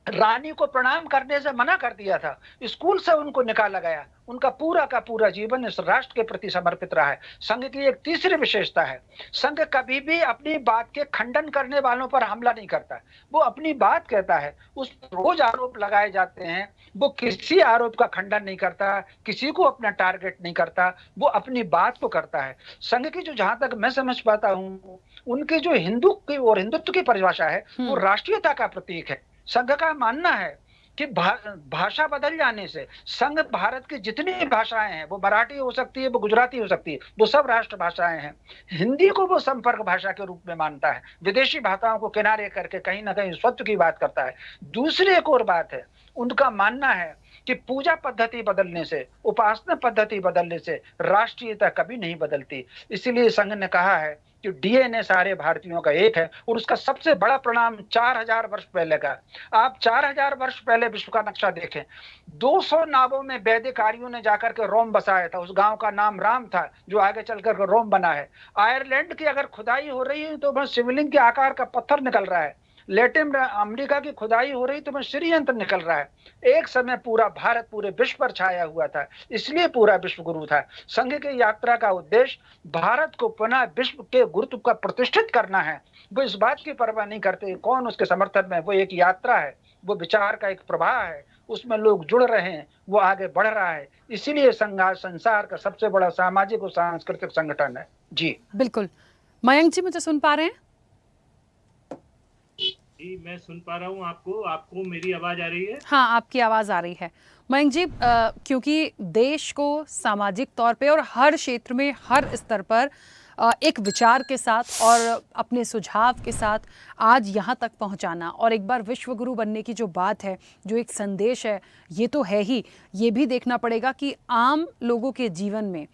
रानी को प्रणाम करने से मना कर दिया था, स्कूल से उनको निकाला गया। उनका पूरा का पूरा जीवन इस राष्ट्र के प्रति समर्पित रहा है। संघ की एक तीसरी विशेषता है, संघ कभी भी अपनी बात के खंडन करने वालों पर हमला नहीं करता। वो अपनी बात कहता है, उस रोज आरोप लगाए जाते हैं, वो किसी आरोप का खंडन नहीं करता, किसी को अपना टारगेट नहीं करता, वो अपनी बात को करता है। संघ की जो, जहां तक मैं समझ पाता हूँ, उनकी जो हिंदू की और हिंदुत्व की परिभाषा है, वो राष्ट्रीयता का प्रतीक है। संघ का मानना है कि भाषा बदल जाने से संघ भारत की जितनी भाषाएं हैं, वो मराठी हो सकती है, वो गुजराती हो सकती है, वो सब राष्ट्र भाषाएं हैं। हिंदी को वो संपर्क भाषा के रूप में मानता है, विदेशी भाषाओं को किनारे करके कहीं ना कहीं स्वत्व की बात करता है। दूसरी एक और बात है, उनका मानना है कि पूजा पद्धति बदलने से, उपासना पद्धति बदलने से राष्ट्रीयता कभी नहीं बदलती। इसीलिए संघ ने कहा है कि डीएनए सारे भारतीयों का एक है। और उसका सबसे बड़ा परिणाम 4000 वर्ष पहले का। आप 4000 वर्ष पहले विश्व का नक्शा देखें, 200 नावों में वैदिक आर्यों ने जाकर के रोम बसाया था। उस गांव का नाम राम था, जो आगे चलकर रोम बना है। आयरलैंड की अगर खुदाई हो रही है तो वह शिवलिंग के आकार का पत्थर निकल रहा है। लैटिन अमेरिका की खुदाई हो रही तो वह श्रीयंत्र निकल रहा है। एक समय पूरा भारत पूरे विश्व पर छाया हुआ था, इसलिए पूरा विश्व गुरु था। संघ की यात्रा का उद्देश्य भारत को पुनः विश्व के गुरुत्व का प्रतिष्ठित करना है। वो इस बात की परवाह नहीं करते कौन उसके समर्थन में। वो एक यात्रा है, वो विचार का एक प्रवाह है, उसमें लोग जुड़ रहे हैं, वो आगे बढ़ रहा है। इसीलिए संघ संसार का सबसे बड़ा सामाजिक और सांस्कृतिक संगठन है। जी बिल्कुल। मयंक जी, मुझे सुन पा रहे हैं? जी, मैं सुन पा रहा हूँ आपको। आपको मेरी आवाज आ रही है? हाँ, आपकी आवाज़ आ रही है। मयंक जी, क्योंकि देश को सामाजिक तौर पे और हर क्षेत्र में, हर स्तर पर एक विचार के साथ और अपने सुझाव के साथ आज यहाँ तक पहुँचाना और एक बार विश्व गुरु बनने की जो बात है, जो एक संदेश है, ये तो है ही। ये भी देखना पड़ेगा कि आम लोगों के जीवन में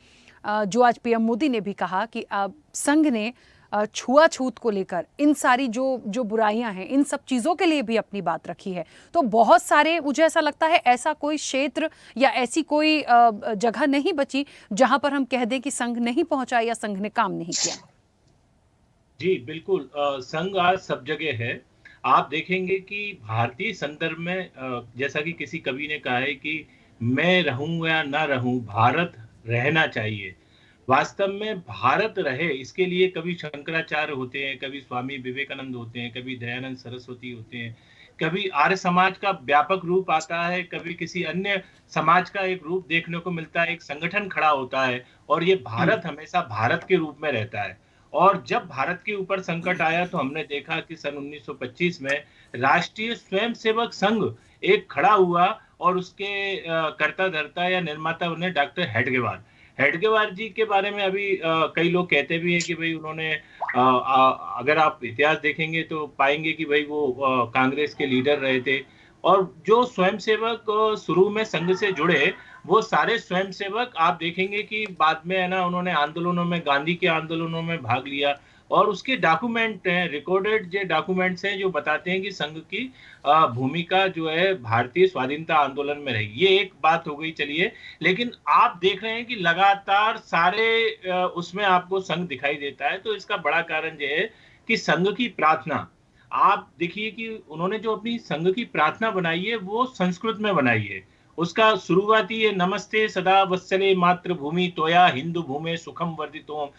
जो आज पीएम मोदी ने भी कहा कि संघ ने छुआछूत को लेकर इन सारी जो बुराइयां हैं, इन सब चीज़ों के लिए भी अपनी बात रखी है। तो बहुत सारे, मुझे ऐसा लगता है, ऐसा कोई क्षेत्र या ऐसी कोई जगह नहीं बची जहां पर हम कह दें कि संघ नहीं पहुंचा या संघ ने काम नहीं किया। जी, बिल्कुल। संघ आज सब जगह है। आप देखेंगे कि भारतीय संदर्भ में जैसा कि किसी कवि ने कहा है कि मैं रहूं या ना रहूं, भारत रहना चाहिए। वास्तव में भारत रहे, इसके लिए कभी शंकराचार्य होते हैं, कभी स्वामी विवेकानंद होते हैं, कभी दयानंद सरस्वती होते हैं, कभी आर्य समाज का व्यापक रूप आता है, कभी किसी अन्य समाज का एक रूप देखने को मिलता है, एक संगठन खड़ा होता है, और ये भारत हमेशा भारत के रूप में रहता है। और जब भारत के ऊपर संकट आया तो हमने देखा कि सन 1925 में राष्ट्रीय स्वयंसेवक संघ एक खड़ा हुआ, और उसके कर्ता धर्ता या निर्माता बने डॉक्टर हेडगेवार। हेडगेवार जी के बारे में अभी कई लोग कहते भी हैं कि भाई उन्होंने अगर आप इतिहास देखेंगे तो पाएंगे कि भाई वो कांग्रेस के लीडर रहे थे। और जो स्वयंसेवक शुरू में संघ से जुड़े, वो सारे स्वयंसेवक आप देखेंगे कि बाद में है ना, उन्होंने आंदोलनों में, गांधी के आंदोलनों में भाग लिया, और उसके डॉक्यूमेंट हैं, रिकॉर्डेड जो डॉक्यूमेंट्स हैं, जो बताते हैं कि संघ की भूमिका जो है भारतीय स्वाधीनता आंदोलन में रही। ये एक बात हो गई, चलिए। लेकिन आप देख रहे हैं कि लगातार सारे उसमें आपको संघ दिखाई देता है। तो इसका बड़ा कारण ये है कि संघ की प्रार्थना, आप देखिए कि उन्होंने जो अपनी संघ की प्रार्थना बनाई है वो संस्कृत में बनाई है। उसका शुरुआती है, नमस्ते सदा वत्सले मातृभूमि त्वया हिंदू भूमि सुखम वर्धितोम।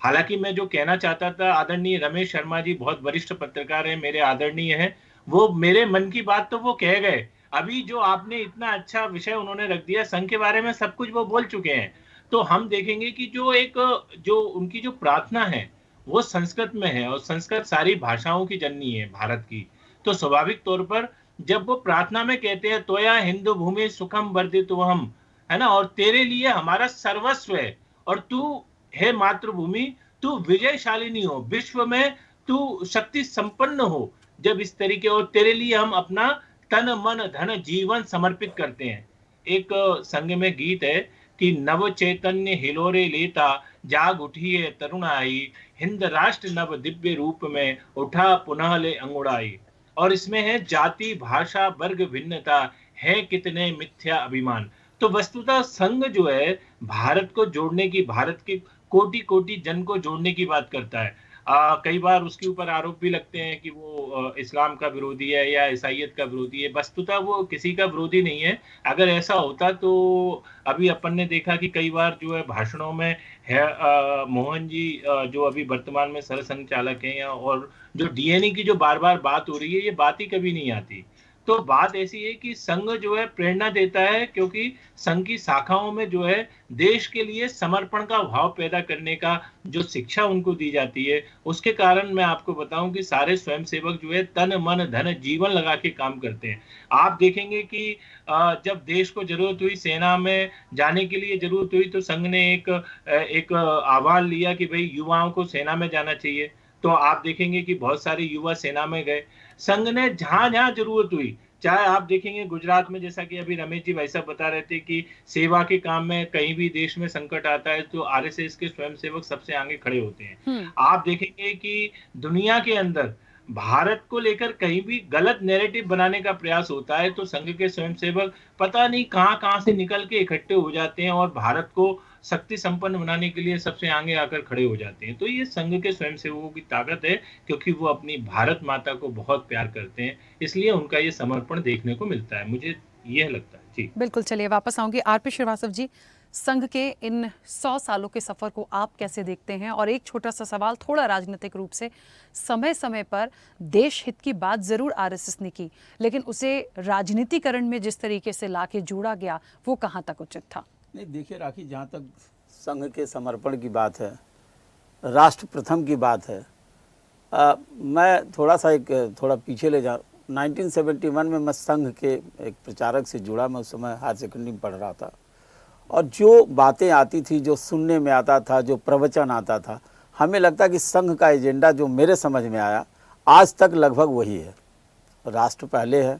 हालांकि मैं जो कहना चाहता था, आदरणीय रमेश शर्मा जी बहुत वरिष्ठ पत्रकार हैं, मेरे आदरणीय हैं, वो मेरे मन की बात तो वो कह गए। अभी जो आपने इतना अच्छा विषय उन्होंने रख दिया, संघ के बारे में सब कुछ वो बोल चुके हैं। तो हम देखेंगे कि जो उनकी जो प्रार्थना है वो संस्कृत में है, और संस्कृत सारी भाषाओं की जननी है भारत की। तो स्वाभाविक तौर पर जब वो प्रार्थना में कहते हैं त्वया हिंदू भूमि सुखम वर्धितोहम, है ना, और तेरे लिए हमारा सर्वस्व है, और तू हे मातृभूमि, तू विजयशालिनी हो, विश्व में तू शक्ति संपन्न हो, जब इस तरीके, और तेरे लिए हम अपना तन मन धन जीवन समर्पित करते हैं। एक संग में गीत है कि नव चैतन्य हिलोरे लेता, जाग उठी है तरुणाई, हिंद राष्ट्र नव दिव्य रूप में उठा पुनः ले अंगुड़ाई। और इसमें है जाति भाषा वर्ग भिन्नता, है कितने मिथ्या अभिमान। तो वस्तुतः संघ जो है भारत को जोड़ने की, भारत के कोटि कोटि जन को जोड़ने की बात करता है। कई बार उसके ऊपर आरोप भी लगते हैं कि वो इस्लाम का विरोधी है या ईसाइयत का विरोधी है। वस्तुतः वो किसी का विरोधी नहीं है। अगर ऐसा होता तो अभी अपन ने देखा कि कई बार जो है भाषणों में है, मोहन जी जो अभी वर्तमान में सरसंघ चालक हैं, और जो डीएनए की जो बार बार बात हो रही है, ये बात ही कभी नहीं आती। तो बात ऐसी है कि संघ जो है प्रेरणा देता है, क्योंकि संघ की शाखाओं में जो है देश के लिए समर्पण का भाव पैदा करने का जो शिक्षा उनको दी जाती है, उसके कारण मैं आपको बताऊं कि सारे स्वयंसेवक जो है तन मन धन जीवन लगा के काम करते हैं। आप देखेंगे कि जब देश को जरूरत हुई, सेना में जाने के लिए जरूरत हुई, तो संघ ने एक आह्वान लिया कि भाई युवाओं को सेना में जाना चाहिए। तो आप देखेंगे कि बहुत सारे युवा सेना में गए। संघ ने जहां जहां जरूरत हुई, चाहे आप देखेंगे गुजरात में, जैसा कि अभी रमेश जी भाई साहब बता रहे थे कि सेवा के काम में कहीं भी देश में संकट आता है तो आरएसएस के स्वयंसेवक सबसे आगे खड़े होते हैं। आप देखेंगे कि दुनिया के अंदर भारत को लेकर कहीं भी गलत नैरेटिव बनाने का प्रयास होता है तो संघ के स्वयंसेवक पता नहीं कहां से निकल के इकट्ठे हो जाते हैं और भारत को शक्ति संपन्न बनाने के लिए सबसे आगे आकर खड़े हो जाते हैं। तो ये संघ के स्वयंसेवकों की ताकत है, क्योंकि वो अपनी भारत माता को बहुत प्यार करते हैं, इसलिए उनका ये समर्पण देखने को मिलता है, मुझे यह लगता है। जी बिल्कुल, चलिए वापस आऊंगी। आरपी श्रीवास्तव जी, संघ के इन 100 सालों के सफर को आप कैसे देखते हैं? और एक छोटा सा सवाल, थोड़ा राजनीतिक रूप से, समय समय पर देश हित की बात जरूर आरएसएस ने की, लेकिन उसे राजनीतिकरण में जिस तरीके से लाके जोड़ा गया, वो कहाँ तक उचित था? नहीं, देखिए राखी, जहाँ तक संघ के समर्पण की बात है, राष्ट्र प्रथम की बात है, मैं थोड़ा पीछे ले जाऊँ। 1971 में मैं संघ के एक प्रचारक से जुड़ा। मैं उस समय हायर सेकेंडरी में पढ़ रहा था, और जो बातें आती थी, जो सुनने में आता था, जो प्रवचन आता था, हमें लगता कि संघ का एजेंडा जो मेरे समझ में आया आज तक लगभग वही है। राष्ट्र पहले है।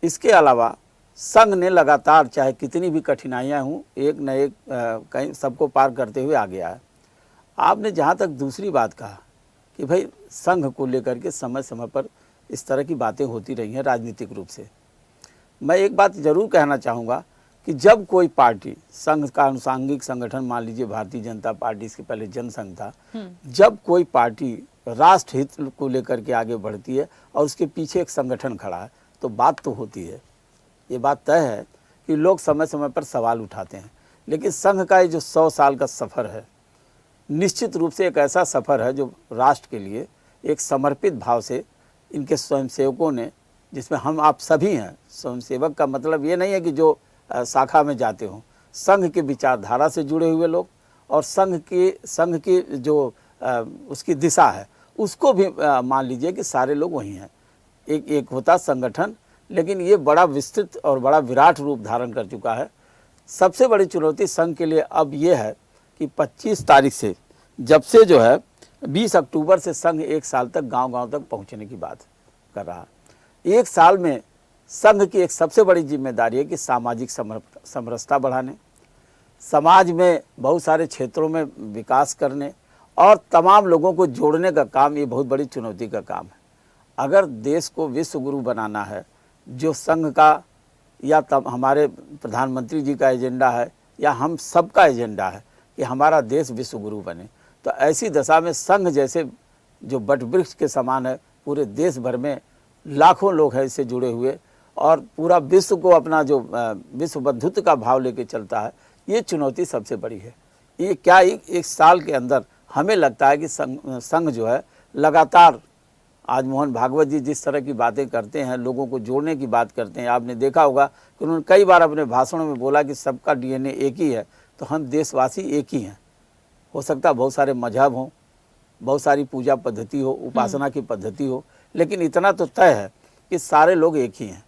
इसके अलावा संघ ने लगातार चाहे कितनी भी कठिनाइयाँ हों, एक न एक कहीं सबको पार करते हुए आ गया है। आपने जहाँ तक दूसरी बात कहा कि भाई संघ को लेकर के समय समय पर इस तरह की बातें होती रही हैं राजनीतिक रूप से, मैं एक बात ज़रूर कहना चाहूँगा कि जब कोई पार्टी, संघ का अनुसांगिक संगठन, मान लीजिए भारतीय जनता पार्टी, इसके पहले जनसंघ था, जब कोई पार्टी राष्ट्र हित को लेकर के आगे बढ़ती है और उसके पीछे एक संगठन खड़ा है, तो बात तो होती है। ये बात तय है कि लोग समय समय पर सवाल उठाते हैं। लेकिन संघ का ये जो 100 साल का सफ़र है, निश्चित रूप से एक ऐसा सफ़र है जो राष्ट्र के लिए एक समर्पित भाव से इनके स्वयंसेवकों ने, जिसमें हम आप सभी हैं। स्वयंसेवक का मतलब ये नहीं है कि जो शाखा में जाते हों, संघ के विचारधारा से जुड़े हुए लोग, और संघ की जो उसकी दिशा है उसको भी मान लीजिए कि सारे लोग वही हैं। एक होता संगठन, लेकिन ये बड़ा विस्तृत और बड़ा विराट रूप धारण कर चुका है। सबसे बड़ी चुनौती संघ के लिए अब ये है कि 25 तारीख से, जब से जो है 20 अक्टूबर से संघ 1 साल तक गांव-गांव तक पहुंचने की बात कर रहा है। 1 साल में संघ की एक सबसे बड़ी जिम्मेदारी है कि सामाजिक समरसता बढ़ाने, समाज में बहुत सारे क्षेत्रों में विकास करने और तमाम लोगों को जोड़ने का काम, ये बहुत बड़ी चुनौती का काम है। अगर देश को विश्व गुरु बनाना है, जो संघ का या तब हमारे प्रधानमंत्री जी का एजेंडा है या हम सबका एजेंडा है कि हमारा देश विश्व गुरु बने, तो ऐसी दशा में संघ जैसे जो वटवृक्ष के समान है, पूरे देश भर में लाखों लोग हैं इससे जुड़े हुए, और पूरा विश्व को अपना जो विश्व बंधुत्व का भाव लेके चलता है, ये चुनौती सबसे बड़ी है। ये क्या एक साल के अंदर हमें लगता है कि संघ जो है लगातार, आज मोहन भागवत जी जिस तरह की बातें करते हैं, लोगों को जोड़ने की बात करते हैं, आपने देखा होगा कि उन्होंने कई बार अपने भाषणों में बोला कि सबका डीएनए एक ही है, तो हम देशवासी एक ही हैं। हो सकता है बहुत सारे मजहब हों, बहुत सारी पूजा पद्धति हो, उपासना की पद्धति हो, लेकिन इतना तो तय है कि सारे लोग एक ही हैं।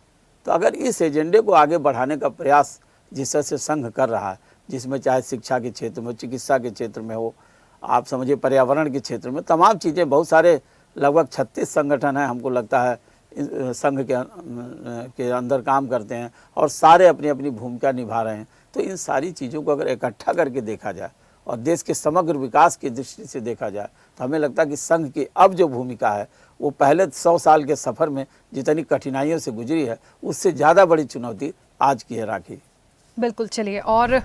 तो अगर इस एजेंडे को आगे बढ़ाने का प्रयास जिस तरह से संघ कर रहा है, जिसमें चाहे शिक्षा के क्षेत्र में, चिकित्सा के क्षेत्र में हो, आप समझिए पर्यावरण के क्षेत्र में, तमाम चीज़ें, बहुत सारे लगभग 36 संगठन हैं, हमको लगता है संघ के अंदर काम करते हैं, और सारे अपनी अपनी भूमिका निभा रहे हैं। तो इन सारी चीज़ों को अगर इकट्ठा करके देखा जाए और देश के समग्र विकास की दृष्टि से देखा जाए, तो हमें लगता है कि संघ की अब जो भूमिका है वो पहले 100 साल के सफ़र में जितनी कठिनाइयों से गुजरी है, उससे ज़्यादा बड़ी चुनौती आज की है। राखी, बिल्कुल, चलिए, और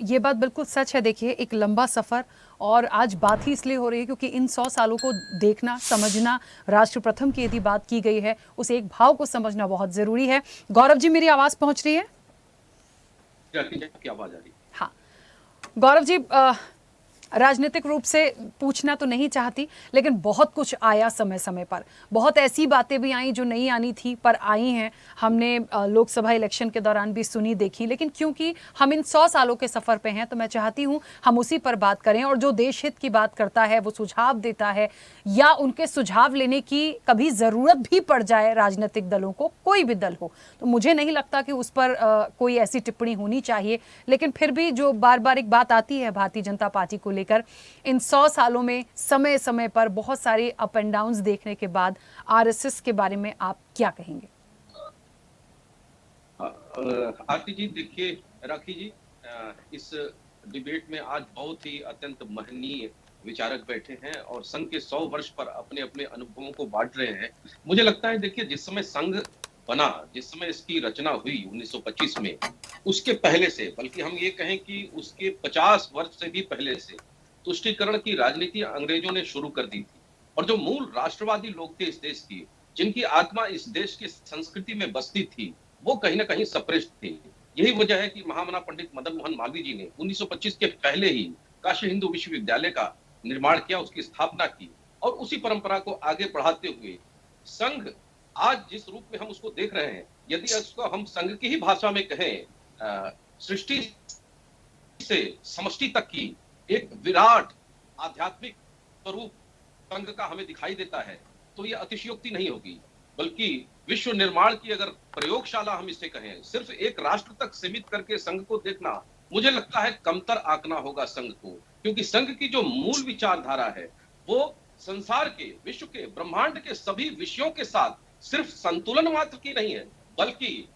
ये बात बिल्कुल सच है। देखिए, एक लंबा सफ़र, और आज बात ही इसलिए हो रही है क्योंकि इन 100 सालों को देखना, समझना, राष्ट्र प्रथम की यदि बात की गई है, उस एक भाव को समझना बहुत ज़रूरी है। गौरव जी, मेरी आवाज़ पहुंच रही है? की आवाज़ आ रही है? हाँ गौरव जी, राजनीतिक रूप से पूछना तो नहीं चाहती, लेकिन बहुत कुछ आया समय समय पर, बहुत ऐसी बातें भी आई जो नहीं आनी थी पर आई हैं। हमने लोकसभा इलेक्शन के दौरान भी सुनी, देखी, लेकिन क्योंकि हम इन 100 सालों के सफ़र पे हैं, तो मैं चाहती हूँ हम उसी पर बात करें। और जो देश हित की बात करता है, वो सुझाव देता है, या उनके सुझाव लेने की कभी ज़रूरत भी पड़ जाए राजनीतिक दलों को, कोई भी दल हो, तो मुझे नहीं लगता कि उस पर कोई ऐसी टिप्पणी होनी चाहिए। लेकिन फिर भी जो बार बार एक बात आती है भारतीय जनता पार्टी को लेकर, इन 100 सालों में समय समय पर बहुत सारे अप एंड डाउन्स देखने के बाद आरएसएस के बारे में आप क्या कहेंगे? आरती जी, देखिए राखी जी, इस डिबेट में आज बहुत ही अत्यंत महनीय विचारक बैठे हैं और संघ के 100 वर्ष पर अपने अपने अनुभवों को बांट रहे हैं। मुझे लगता है, देखिए, जिस समय संघ बना, जिस समय इसकी रचना हुई 1925 में, उसके पहले से, बल्कि हम ये कहें कि उसके 50 वर्ष से भी पहले से तुष्टीकरण की राजनीति अंग्रेजों ने शुरू कर दी थी। और जो मूल राष्ट्रवादी लोग थे इस देश की, जिनकी आत्मा इस देश की संस्कृति में बसती थी, वो कहीं ना कहीं सप्रेष्ट थे। यही वजह है कि महामना पंडित मदन मोहन मालवीय जी ने 1925 के पहले ही काशी हिंदू विश्वविद्यालय का निर्माण किया, उसकी स्थापना की, और उसी परंपरा को आगे बढ़ाते हुए संघ आज जिस रूप में हम उसको देख रहे हैं, यदि उसको हम संघ की ही भाषा में कहें, सृष्टि से समष्टि तक की एक विराट आध्यात्मिक स्वरूप संघ का हमें दिखाई देता है तो ये अतिशयोक्ति नहीं होगी, बल्कि विश्व निर्माण की अगर प्रयोगशाला हम इसे कहें, सिर्फ एक राष्ट्र तक सीमित करके संघ को देखना मुझे लगता है कमतर आंकना होगा संघ को, क्योंकि संघ की जो मूल विचारधारा है वो संसार के, विश्व के, ब्रह्मांड के सभी विषयों के साथ सिर्फ संतुलन मात्र की नहीं है, बल्कि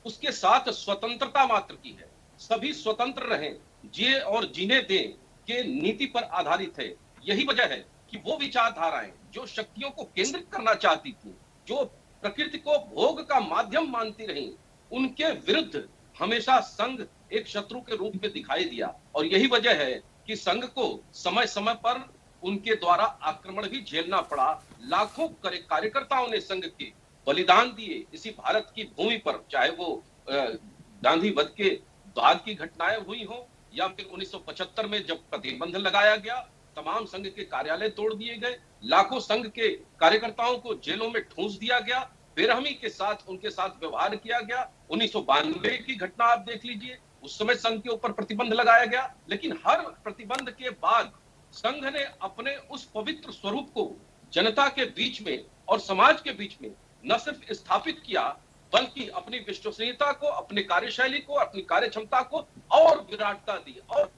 उसके साथ स्वतंत्रता मात्र की है। सभी स्वतंत्र रहें, जिए और जीने दें के नीति पर आधारित है। यही वजह है कि वो विचारधाराएं जो शक्तियों को केंद्रित करना चाहती थी, जो प्रकृति को भोग का माध्यम मानती रही, उनके विरुद्ध हमेशा संघ एक शत्रु के रूप में दिखाई दिया। और यही वजह है कि संघ को समय समय पर उनके द्वारा आक्रमण भी झेलना पड़ा। लाखों कार्यकर्ताओं ने संघ के बलिदान दिए इसी भारत की भूमि पर, चाहे वो गांधी वध के बाद की घटनाएं हुई हो या फिर 1975 में जब प्रतिबंध लगाया गया, तमाम संघ के कार्यालय तोड़ दिए गए, लाखों संघ के कार्यकर्ताओं को जेलों में ठूंस दिया गया, बेरहमी के साथ उनके साथ व्यवहार किया गया। 1992 की घटना आप देख लीजिए, उस समय संघ के ऊपर प्रतिबंध लगाया गया, लेकिन हर प्रतिबंध के बाद संघ ने अपने उस पवित्र स्वरूप को जनता के बीच में और समाज के बीच में न सिर्फ स्थापित किया, बल्कि अपनी विश्वसनीयता को, अपनी कार्यशैली को, अपनी कार्यक्षमता को और विराटता दी और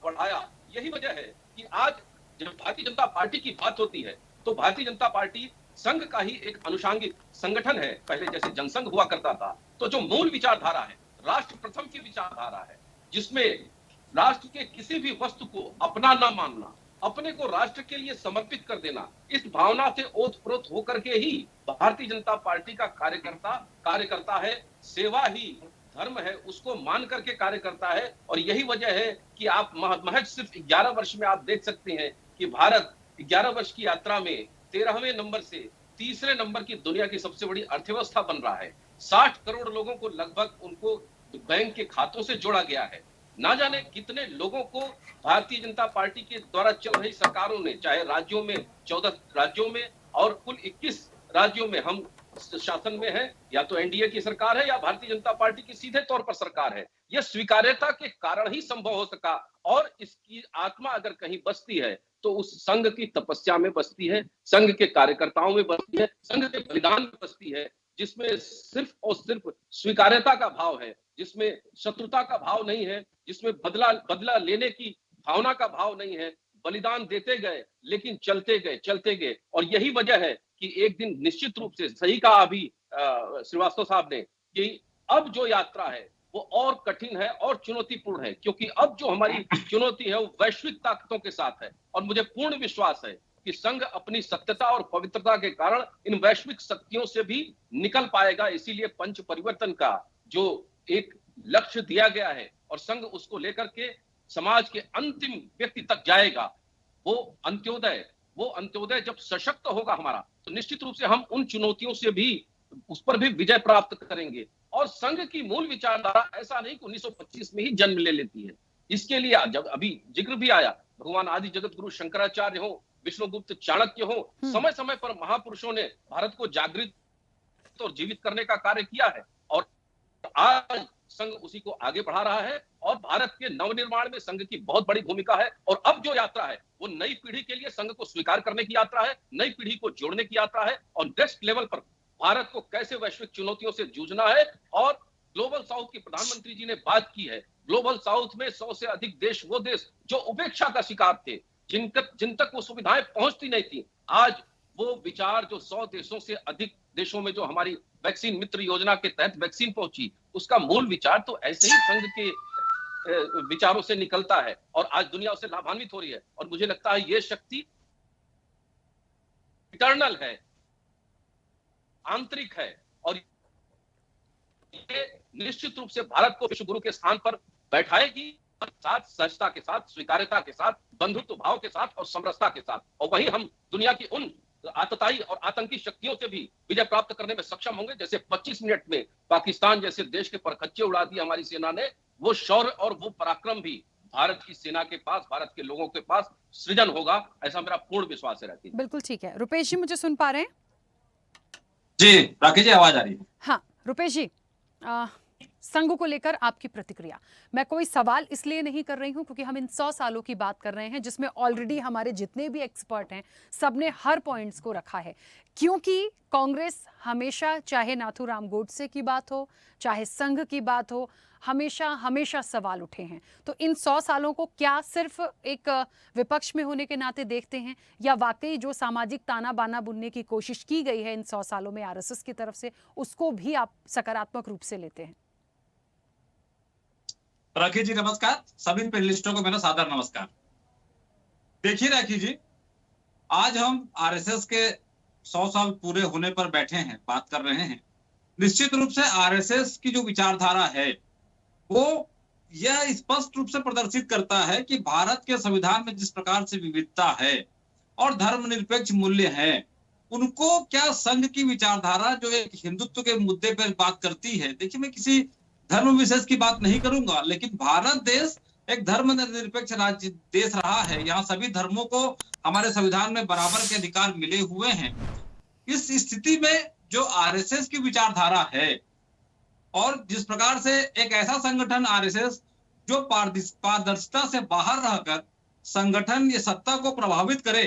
बढ़ाया। यही वजह है कि आज जब भारतीय जनता पार्टी की बात होती है तो भारतीय जनता पार्टी संघ का ही एक अनुषंगिक संगठन है। पहले जैसे जनसंघ हुआ करता था, तो जो मूल विचारधारा है, राष्ट्र प्रथम की विचारधारा है, जिसमें राष्ट्र के किसी भी वस्तु को अपना न मानना, अपने को राष्ट्र के लिए समर्पित कर देना, इस भावना से ओतप्रोत होकर के ही भारतीय जनता पार्टी का कार्यकर्ता है। सेवा ही धर्म है, उसको मान करके कार्य करता है। और यही वजह है कि आप महज सिर्फ 11 वर्ष में आप देख सकते हैं कि भारत 11 वर्ष की यात्रा में 13वें नंबर से तीसरे नंबर की दुनिया की सबसे बड़ी अर्थव्यवस्था बन रहा है। 60 करोड़ लोगों को लगभग उनको बैंक के खातों से जोड़ा गया है। ना जाने कितने लोगों को भारतीय जनता पार्टी के द्वारा चल रही सरकारों ने, चाहे राज्यों में 14 राज्यों में और कुल 21 राज्यों में हम शासन में है, या तो एनडीए की सरकार है या भारतीय जनता पार्टी की सीधे तौर पर सरकार है। यह स्वीकार्यता के कारण ही संभव हो सका। और इसकी आत्मा अगर कहीं बसती है तो उस संघ की तपस्या में बसती है, संघ के कार्यकर्ताओं में बसती है, संघ के बलिदान में बसती है, जिसमें सिर्फ और सिर्फ स्वीकार्यता का भाव है, जिसमें शत्रुता का भाव नहीं है, जिसमें बदला लेने की भावना का भाव नहीं है। बलिदान देते गए लेकिन चलते गए। और यही वजह है कि एक दिन निश्चित रूप से, सही कहा अभी श्रीवास्तव साहब ने, कि अब जो यात्रा है वो और कठिन है और चुनौतीपूर्ण है, क्योंकि अब जो हमारी चुनौती है वो वैश्विक ताकतों के साथ है। और मुझे पूर्ण विश्वास है कि संघ अपनी सत्यता और पवित्रता के कारण इन वैश्विक शक्तियों से भी निकल पाएगा। इसीलिए पंच परिवर्तन का जो एक लक्ष्य दिया गया है और संघ उसको लेकर के समाज के अंतिम व्यक्ति तक जाएगा, वो अंत्योदय जब सशक्त होगा हमारा, तो निश्चित रूप से हम उन चुनौतियों से भी, उस पर भी विजय प्राप्त करेंगे। और संघ की मूल विचारधारा ऐसा नहीं कि 1925 में ही जन्म ले लेती है। इसके लिए जब अभी जिक्र भी आया, भगवान आदि जगत गुरु शंकराचार्य हो, विष्णुगुप्त चाणक्य हो, समय समय पर महापुरुषों ने भारत को जागृत और जीवित करने का कार्य किया है। और आज संघ उसी को आगे बढ़ा रहा है और भारत के नवनिर्माण में संघ की बहुत बड़ी भूमिका है। और अब जो यात्रा है वो नई पीढ़ी के लिए संघ को स्वीकार करने की यात्रा है, नई पीढ़ी को जोड़ने की यात्रा है, और नेक्स्ट लेवल पर भारत को कैसे वैश्विक चुनौतियों से जूझना है। और ग्लोबल साउथ की प्रधानमंत्री जी ने बात की है। ग्लोबल साउथ में 100 से अधिक देश, वो देश जो उपेक्षा का शिकार थे, जिन तक वो सुविधाएं पहुंचती नहीं थी, आज वो विचार जो 100 देशों से अधिक देशों में जो हमारी वैक्सीन मित्र योजना के तहत वैक्सीन पहुंची, उसका मूल विचार तो ऐसे ही संघ के विचारों से निकलता है और आज दुनिया उससे लाभान्वित हो रही है। और मुझे लगता है ये शक्ति इटर्नल है, आंतरिक है, और ये निश्चित रूप से भारत को विश्व गुरु के स्थान पर बैठाएगी, साथ सहजता के साथ, स्वीकार्यता के साथ, बंधुत्व भाव के साथ और समरसता के साथ। और वही हम दुनिया की उन आतताई और आतंकी शक्तियों से भी विजय प्राप्त करने में सक्षम होंगे। जैसे 25 मिनट में पाकिस्तान जैसे देश के परखच्चे उड़ा दिए हमारी सेना ने, वो शौर्य और वो पराक्रम भी भारत की सेना के पास, भारत के लोगों के पास सृजन होगा, ऐसा मेरा पूर्ण विश्वास है। रहती बिल्कुल ठीक है। रुपेश जी, मुझे सुन पा रहे हैं? जी राकेश जी, आवाज आ रही है? हाँ रुपेश जी, संघ को लेकर आपकी प्रतिक्रिया। मैं कोई सवाल इसलिए नहीं कर रही हूं क्योंकि हम इन 100 सालों की बात कर रहे हैं जिसमें ऑलरेडी हमारे जितने भी एक्सपर्ट हैं सबने हर पॉइंट्स को रखा है। क्योंकि कांग्रेस हमेशा, चाहे नाथूराम गोडसे की बात हो, चाहे संघ की बात हो, हमेशा सवाल उठे हैं। तो इन 100 सालों को क्या सिर्फ एक विपक्ष में होने के नाते देखते हैं, या वाकई जो सामाजिक ताना बाना बुनने की कोशिश की गई है इन 100 सालों में आरएसएस की तरफ से, उसको भी आप सकारात्मक रूप से लेते हैं? राखी जी नमस्कार, सभी पैनलिस्टों को मेरा सादर नमस्कार। देखिए राखी जी, आज हम आरएसएस के 100 साल पूरे होने पर बैठे हैं, बात कर रहे हैं। निश्चित रूप से आरएसएस की जो विचारधारा है वो यह स्पष्ट रूप से प्रदर्शित करता है कि भारत के संविधान में जिस प्रकार से विविधता है और धर्मनिरपेक्ष मूल्य है, उनको क्या संघ की विचारधारा जो एक हिंदुत्व के मुद्दे पर बात करती है। देखिए, मैं किसी धर्म विशेष की बात नहीं करूंगा, लेकिन भारत देश एक धर्मनिरपेक्ष राज्य देश रहा है। यहाँ सभी धर्मों को हमारे संविधान में बराबर के अधिकार मिले हुए हैं। इस स्थिति में जो आरएसएस की विचारधारा है और जिस प्रकार से एक ऐसा संगठन आरएसएस जो पारदर्शिता से बाहर रहकर संगठन ये सत्ता को प्रभावित करे,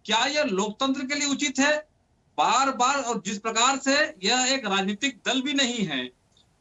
क्या यह लोकतंत्र के लिए उचित है? बार बार, और जिस प्रकार से यह एक राजनीतिक दल भी नहीं है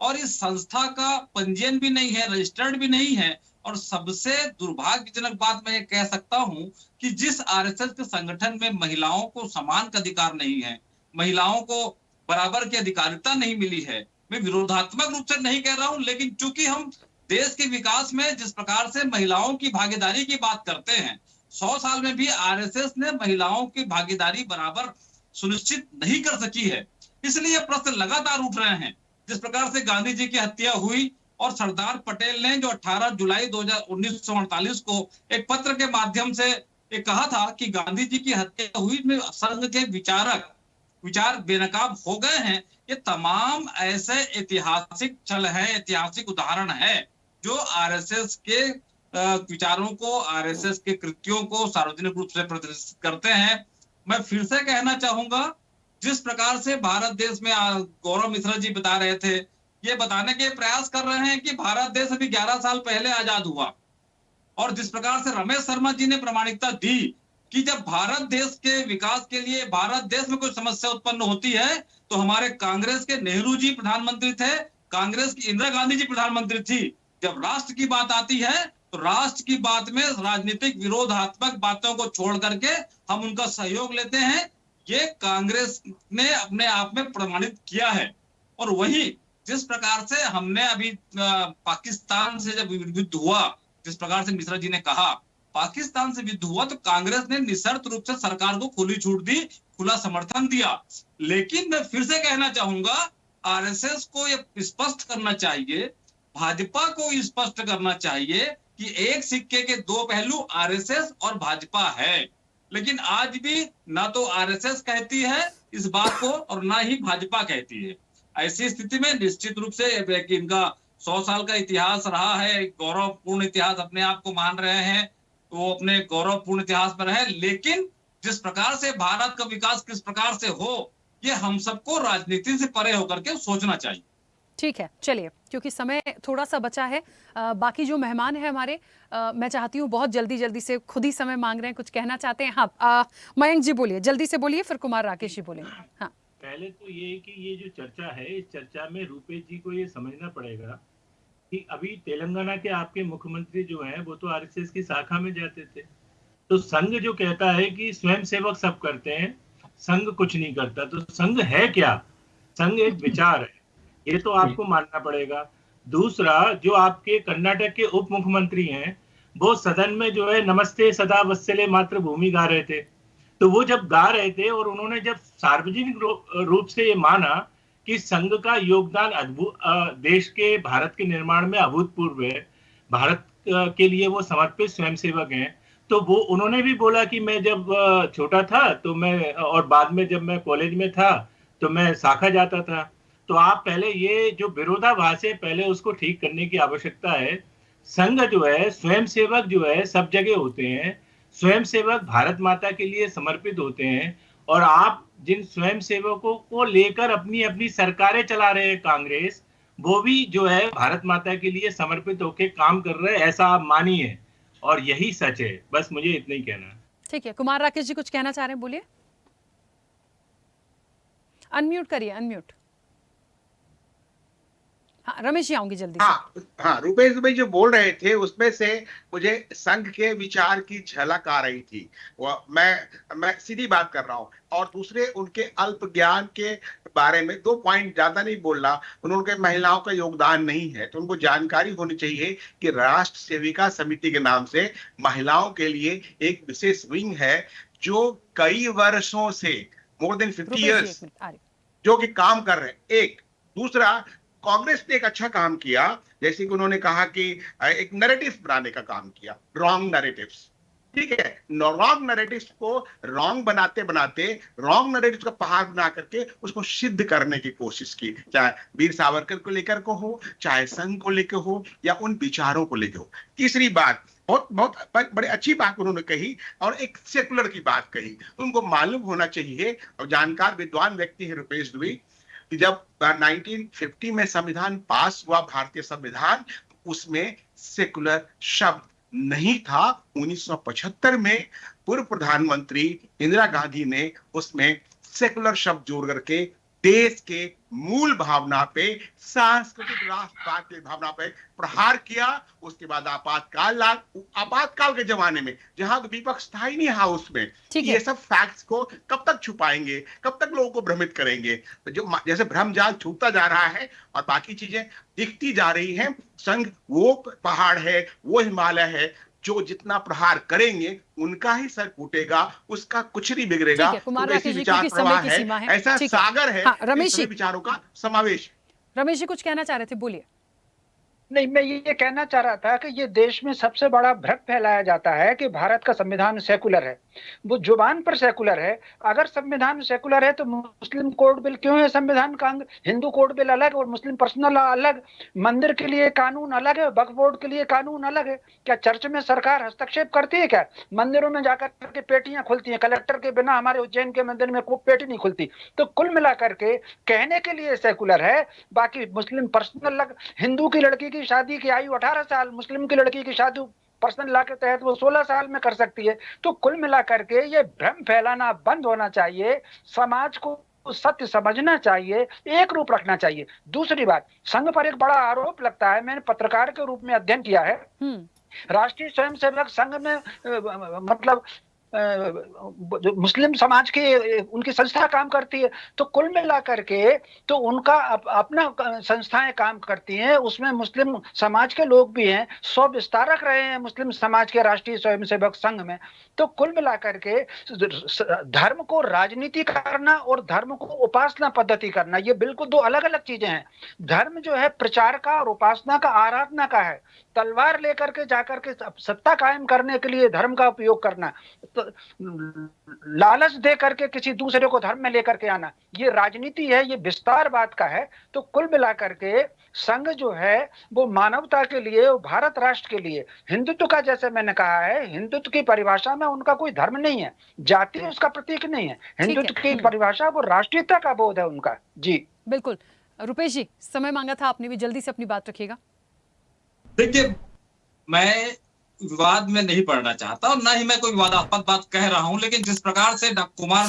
और इस संस्था का पंजीयन भी नहीं है, रजिस्टर्ड भी नहीं है, और सबसे दुर्भाग्यजनक बात मैं ये कह सकता हूं कि जिस आरएसएस के संगठन में महिलाओं को समान का अधिकार नहीं है, महिलाओं को बराबर की अधिकारिता नहीं मिली है। मैं विरोधात्मक रूप से नहीं कह रहा हूं, लेकिन चूंकि हम देश के विकास में जिस प्रकार से महिलाओं की भागीदारी की बात करते हैं, 100 साल में भी आरएसएस ने महिलाओं की भागीदारी बराबर सुनिश्चित नहीं कर सकी है। इसलिए प्रश्न लगातार उठ रहे हैं। जिस प्रकार से गांधी जी की हत्या हुई और सरदार पटेल ने जो 18 जुलाई 1948 को एक पत्र के माध्यम से कहा था कि गांधी जी की हत्या हुई में संघ के विचार बेनकाब हो गए हैं, ये तमाम ऐसे ऐतिहासिक छल है, ऐतिहासिक उदाहरण है जो आरएसएस के विचारों को, आरएसएस के कृत्यों को सार्वजनिक रूप से प्रदर्शित करते हैं। मैं फिर से कहना चाहूंगा, जिस प्रकार से भारत देश में गौरव मिश्रा जी बता रहे थे, ये बताने के प्रयास कर रहे हैं कि भारत देश अभी 11 साल पहले आजाद हुआ, और जिस प्रकार से रमेश शर्मा जी ने प्रामाणिकता दी कि जब भारत देश के विकास के लिए भारत देश में कोई समस्या उत्पन्न होती है तो हमारे कांग्रेस के नेहरू जी प्रधानमंत्री थे, कांग्रेस की इंदिरा गांधी जी प्रधानमंत्री थी। जब राष्ट्र की बात आती है तो राष्ट्र की बात में राजनीतिक विरोधात्मक बातों को छोड़ करके हम उनका सहयोग लेते हैं। ये कांग्रेस ने अपने आप में प्रमाणित किया है। और वही जिस प्रकार से हमने अभी पाकिस्तान से जब युद्ध हुआ, जिस प्रकार से मिश्रा जी ने कहा पाकिस्तान से युद्ध हुआ, तो कांग्रेस ने निशर्त रूप से सरकार को खुली छूट दी, खुला समर्थन दिया। लेकिन मैं फिर से कहना चाहूंगा, आरएसएस को ये स्पष्ट करना चाहिए, भाजपा को स्पष्ट करना चाहिए कि एक सिक्के के दो पहलू आरएसएस और भाजपा है। लेकिन आज भी ना तो आरएसएस कहती है इस बात को और ना ही भाजपा कहती है। ऐसी स्थिति में निश्चित रूप से इनका 100 साल का इतिहास रहा है, गौरवपूर्ण इतिहास अपने आप को मान रहे हैं, वो अपने गौरवपूर्ण इतिहास पर है। लेकिन जिस प्रकार से भारत का विकास किस प्रकार से हो, ये हम सबको राजनीति से परे होकर के सोचना चाहिए। ठीक है, चलिए, क्योंकि समय थोड़ा सा बचा है, बाकी जो मेहमान है हमारे, मैं चाहती हूँ बहुत जल्दी से, खुद ही समय मांग रहे हैं, कुछ कहना चाहते हैं। हाँ, मयंक जी बोलिए, जल्दी से बोलिए, फिर कुमार राकेश जी बोलेंगे। हाँ, पहले तो ये कि ये जो चर्चा है, इस चर्चा में रूपेश जी को ये समझना पड़ेगा कि अभी तेलंगाना के आपके मुख्यमंत्री जो हैं वो तो आरएसएस की शाखा में जाते थे। तो संघ जो कहता है कि स्वयंसेवक सब करते हैं, संघ कुछ नहीं करता, तो संघ है क्या? संघ एक विचार है, ये तो आपको मानना पड़ेगा। दूसरा, जो आपके कर्नाटक के उप मुख्यमंत्री हैं वो सदन में जो है नमस्ते सदा वत्सले मातृभूमि गा रहे थे। तो वो जब गा रहे थे और उन्होंने जब सार्वजनिक रूप से ये माना कि संघ का योगदान अद्भुत, देश के भारत के निर्माण में अभूतपूर्व है, भारत के लिए वो समर्पित स्वयंसेवक हैं, तो वो उन्होंने भी बोला कि मैं जब छोटा था तो मैं, और बाद में जब मैं कॉलेज में था तो मैं शाखा जाता था। तो आप पहले ये जो विरोधाभास है, पहले उसको ठीक करने की आवश्यकता है। संघ जो है, स्वयंसेवक जो है सब जगह होते हैं, स्वयंसेवक भारत माता के लिए समर्पित होते हैं, और आप जिन स्वयंसेवकों को लेकर अपनी अपनी सरकारें चला रहे हैं कांग्रेस, वो भी जो है भारत माता के लिए समर्पित होकर काम कर रहे हैं, ऐसा आप मानिए, और यही सच है। बस मुझे इतना ही कहना है। ठीक है, कुमार राकेश जी कुछ कहना चाह रहे हैं, बोलिए। अनम्यूट करिए, अनम्यूट। हाँ रमेश जी, आऊंगी जल्दी। हाँ, रुपेश भाई जो बोल रहे थे उसमें से मुझे संघ के विचार की झलक आ रही थी। मैं सीधी बात कर रहा हूँ। और दूसरे उनके अल्प ज्ञान के बारे में 2 पॉइंट ज्यादा नहीं बोलना। उनके महिलाओं का योगदान नहीं है, तो उनको जानकारी होनी चाहिए कि राष्ट्र सेविका समिति के नाम से महिलाओं के लिए एक विशेष विंग है जो कई वर्षों से, मोर देन 50 इयर्स, जो कि काम कर रहे हैं। एक दूसरा, कांग्रेस ने एक अच्छा काम किया, जैसे कि उन्होंने कहा कि एक नैरेटिव बनाने का काम किया, रॉन्ग नैरेटिव्स। ठीक है, रॉन्ग नैरेटिव्स को रॉन्ग बनाते बनाते रॉन्ग नैरेटिव्स का पहाड़ बना करके उसको सिद्ध करने की कोशिश की, चाहे वीर सावरकर को लेकर को हो, चाहे संघ को लेकर हो, या उन विचारों को लेकर हो। तीसरी बात, बहुत बहुत बड़ी अच्छी बात उन्होंने कही, और एक सेकुलर की बात कही। उनको मालूम होना चाहिए, और जानकार विद्वान व्यक्ति है रुपेश दुबे, कि जब 1950 में संविधान पास हुआ, भारतीय संविधान, उसमें सेकुलर शब्द नहीं था। 1975 में पूर्व प्रधानमंत्री इंदिरा गांधी ने उसमें सेकुलर शब्द जोड़ करके देश के मूल भावना पे, सांस्कृतिक राष्ट्रवाद की भावना पे प्रहार किया। उसके बाद आपातकाल के जमाने में जहां विपक्ष था ही नहीं हाउस में, ये सब फैक्ट्स को कब तक छुपाएंगे, कब तक लोगों को भ्रमित करेंगे? तो जो जैसे भ्रमजाल छूटता जा रहा है और बाकी चीजें दिखती जा रही हैं, संघ वो पहाड़ है, वो हिमालय है, जो जितना प्रहार करेंगे उनका ही सर फूटेगा, उसका कुछ नहीं बिगड़ेगा। कुमार तो राकेश जी, विचार क्योंकि प्रवाह समय की सीमा है, ऐसा सागर है, हाँ, रमेश जी, विचारों का समावेश। रमेश जी कुछ कहना चाह रहे थे, बोलिए। नहीं, मैं ये कहना चाह रहा था कि ये देश में सबसे बड़ा भ्रम फैलाया जाता है कि भारत का संविधान सेकुलर है। वो जुबान पर सेकुलर है। अगर संविधान सेकुलर है तो मुस्लिम कोड बिल क्यों है संविधान का अंग? हिंदू कोड बिल अलग और मुस्लिम पर्सनल लॉ अलग, मंदिर के लिए कानून अलग है, वक्फ बोर्ड के लिए कानून अलग है। क्या चर्च में सरकार हस्तक्षेप करती है? क्या मंदिरों में जाकर के पेटियां खुलती हैं? कलेक्टर के बिना हमारे उज्जैन के मंदिर में कोई पेटी नहीं खुलती। तो कुल मिलाकर के कहने के लिए सेकुलर है, बाकी मुस्लिम पर्सनल अलग। हिंदू की लड़की की शादी की आयु 18 साल, मुस्लिम की लड़की की शादी पर्सनल लॉ के तहत वो 16 साल में कर सकती है। तो कुल मिलाकर के ये भ्रम फैलाना बंद होना चाहिए, समाज को सत्य समझना चाहिए, एक रूप रखना चाहिए। दूसरी बात, संघ पर एक बड़ा आरोप लगता है, मैंने पत्रकार के रूप में अध्ययन किया है। राष्ट्रीय स्वयंसेवक संघ में मतलब मुस्लिम समाज की उनकी संस्था काम करती है। तो कुल मिलाकर के तो उनका अपना संस्थाएं काम करती हैं, उसमें मुस्लिम समाज के लोग भी हैं, 100 विस्तारक रहे हैं मुस्लिम समाज के राष्ट्रीय स्वयंसेवक संघ में। तो कुल मिलाकर के धर्म को राजनीति करना और धर्म को उपासना पद्धति करना, ये बिल्कुल 2 अलग अलग चीजें हैं। धर्म जो है प्रचार का और उपासना का, आराधना का है। तलवार लेकर के जाकर के सत्ता कायम करने के लिए धर्म का उपयोग करना, तो लालच दे करके किसी दूसरे को धर्म में लेकर के आना, ये राजनीति है, ये विस्तारवाद का है। तो कुल मिलाकर के संघ जो है वो मानवता के लिए, भारत राष्ट्र के लिए, हिंदुत्व का, जैसे मैंने कहा है, हिंदुत्व की परिभाषा में उनका कोई धर्म नहीं है, जाति उसका प्रतीक नहीं है। हिंदुत्व की परिभाषा वो राष्ट्रीयता का बोध है उनका। जी बिल्कुल। रुपेश जी, समय मांगा था आपने भी, जल्दी से अपनी बात रखिएगा। देखिए, मैं विवाद में नहीं पड़ना चाहता और ना ही मैं कोई विवादास्पद बात कह रहा हूं, लेकिन जिस प्रकार से कुमार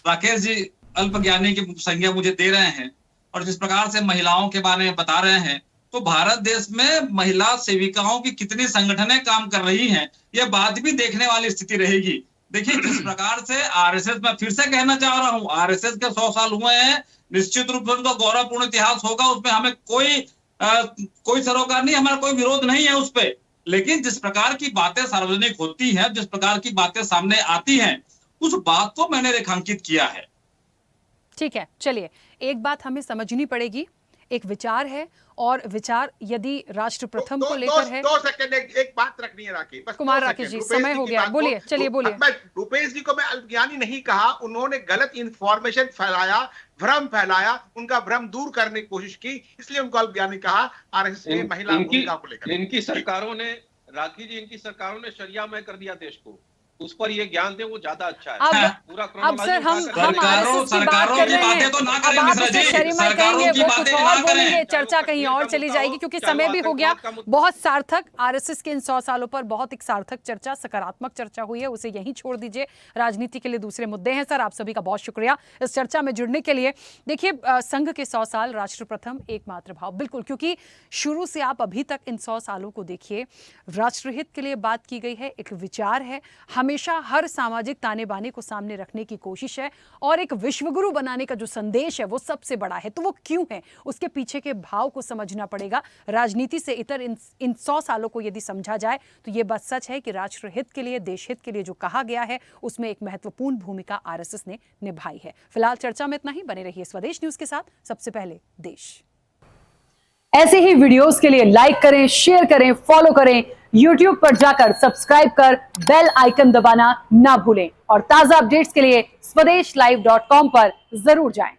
राकेश जी अल्पज्ञानी की संज्ञा मुझे दे रहे हैं और जिस प्रकार से महिलाओं के बारे में बता रहे हैं, तो भारत देश में महिला सेविकाओं की कितनी संगठनें काम कर रही हैं, यह बात भी देखने वाली स्थिति रहेगी। देखिए, जिस प्रकार से आरएसएस, मैं फिर से कहना चाह रहा हूं, आरएसएस के 100 साल हुए हैं, निश्चित रूप से उनका गौरवपूर्ण इतिहास होगा, उसमें हमें कोई सरोकार नहीं, हमारा कोई विरोध नहीं है उस पर। लेकिन जिस प्रकार की बातें सार्वजनिक होती हैं, जिस प्रकार की बातें सामने आती हैं, उस बात को मैंने रेखांकित किया है। ठीक है, चलिए, एक बात हमें समझनी पड़ेगी, एक विचार है और विचार यदि राष्ट्र प्रथम को लेकर है। 2 सेकंड एक बात रखनी है राकेश, बस कुमार राकेश जी, समय हो गया, बोलिए, चलिए बोलिए। मैं रुपेश जी को मैं अल्पज्ञानी नहीं कहा, उन्होंने गलत इंफॉर्मेशन फैलाया, भ्रम फैलाया, उनका भ्रम दूर करने की कोशिश की, इसलिए उनको अल्पज्ञानी कहा। आरएसएस ने महिला भूमिका को लेकर इनकी सरकारों ने, राखी जी, इनकी सरकारों ने शरिया में कर दिया देश को। उस पर ये ज्ञान दे वो ज्यादा अच्छा है। पूरा अब सर हम आरएसएस की बात कर रहे हैं, अब आप उसे शर्मा कहेंगे, वो कुछ और बोलेंगे, चर्चा कहीं और चली जाएगी क्योंकि समय भी हो गया। बहुत सार्थक आरएसएस के इन 100 सालों पर बहुत एक सार्थक चर्चा, सकारात्मक चर्चा हुई है, उसे यहीं छोड़ दीजिए। राजनीति के लिए दूसरे मुद्दे हैं। सर, आप सभी का बहुत शुक्रिया इस चर्चा में जुड़ने के लिए। देखिए, संघ के 100 साल, राष्ट्र प्रथम, एकमात्र भाव, बिल्कुल, क्योंकि शुरू से आप अभी तक इन 100 सालों को देखिए, राष्ट्रहित के लिए बात की गई है, एक विचार है, हमेशा हर सामाजिक ताने बाने को सामने रखने की कोशिश है, और एक विश्वगुरु बनाने का जो संदेश है वो सबसे बड़ा है। तो वो क्यों है, उसके पीछे के भाव को समझना पड़ेगा। राजनीति से इतर इन 100 सालों को यदि समझा जाए तो ये बात सच है कि राष्ट्रहित के लिए, देशहित के लिए जो कहा गया है उसमें एक महत्वपूर्ण भूमिका आरएसएस ने निभाई है। फिलहाल चर्चा में इतना ही। बने रहिए स्वदेश न्यूज के साथ। सबसे पहले देश। ऐसे ही वीडियोस के लिए लाइक करें, शेयर करें, फॉलो करें। YouTube पर जाकर सब्सक्राइब कर बेल आइकन दबाना ना भूलें और ताजा अपडेट्स के लिए स्वदेशलाइव.com पर जरूर जाएं।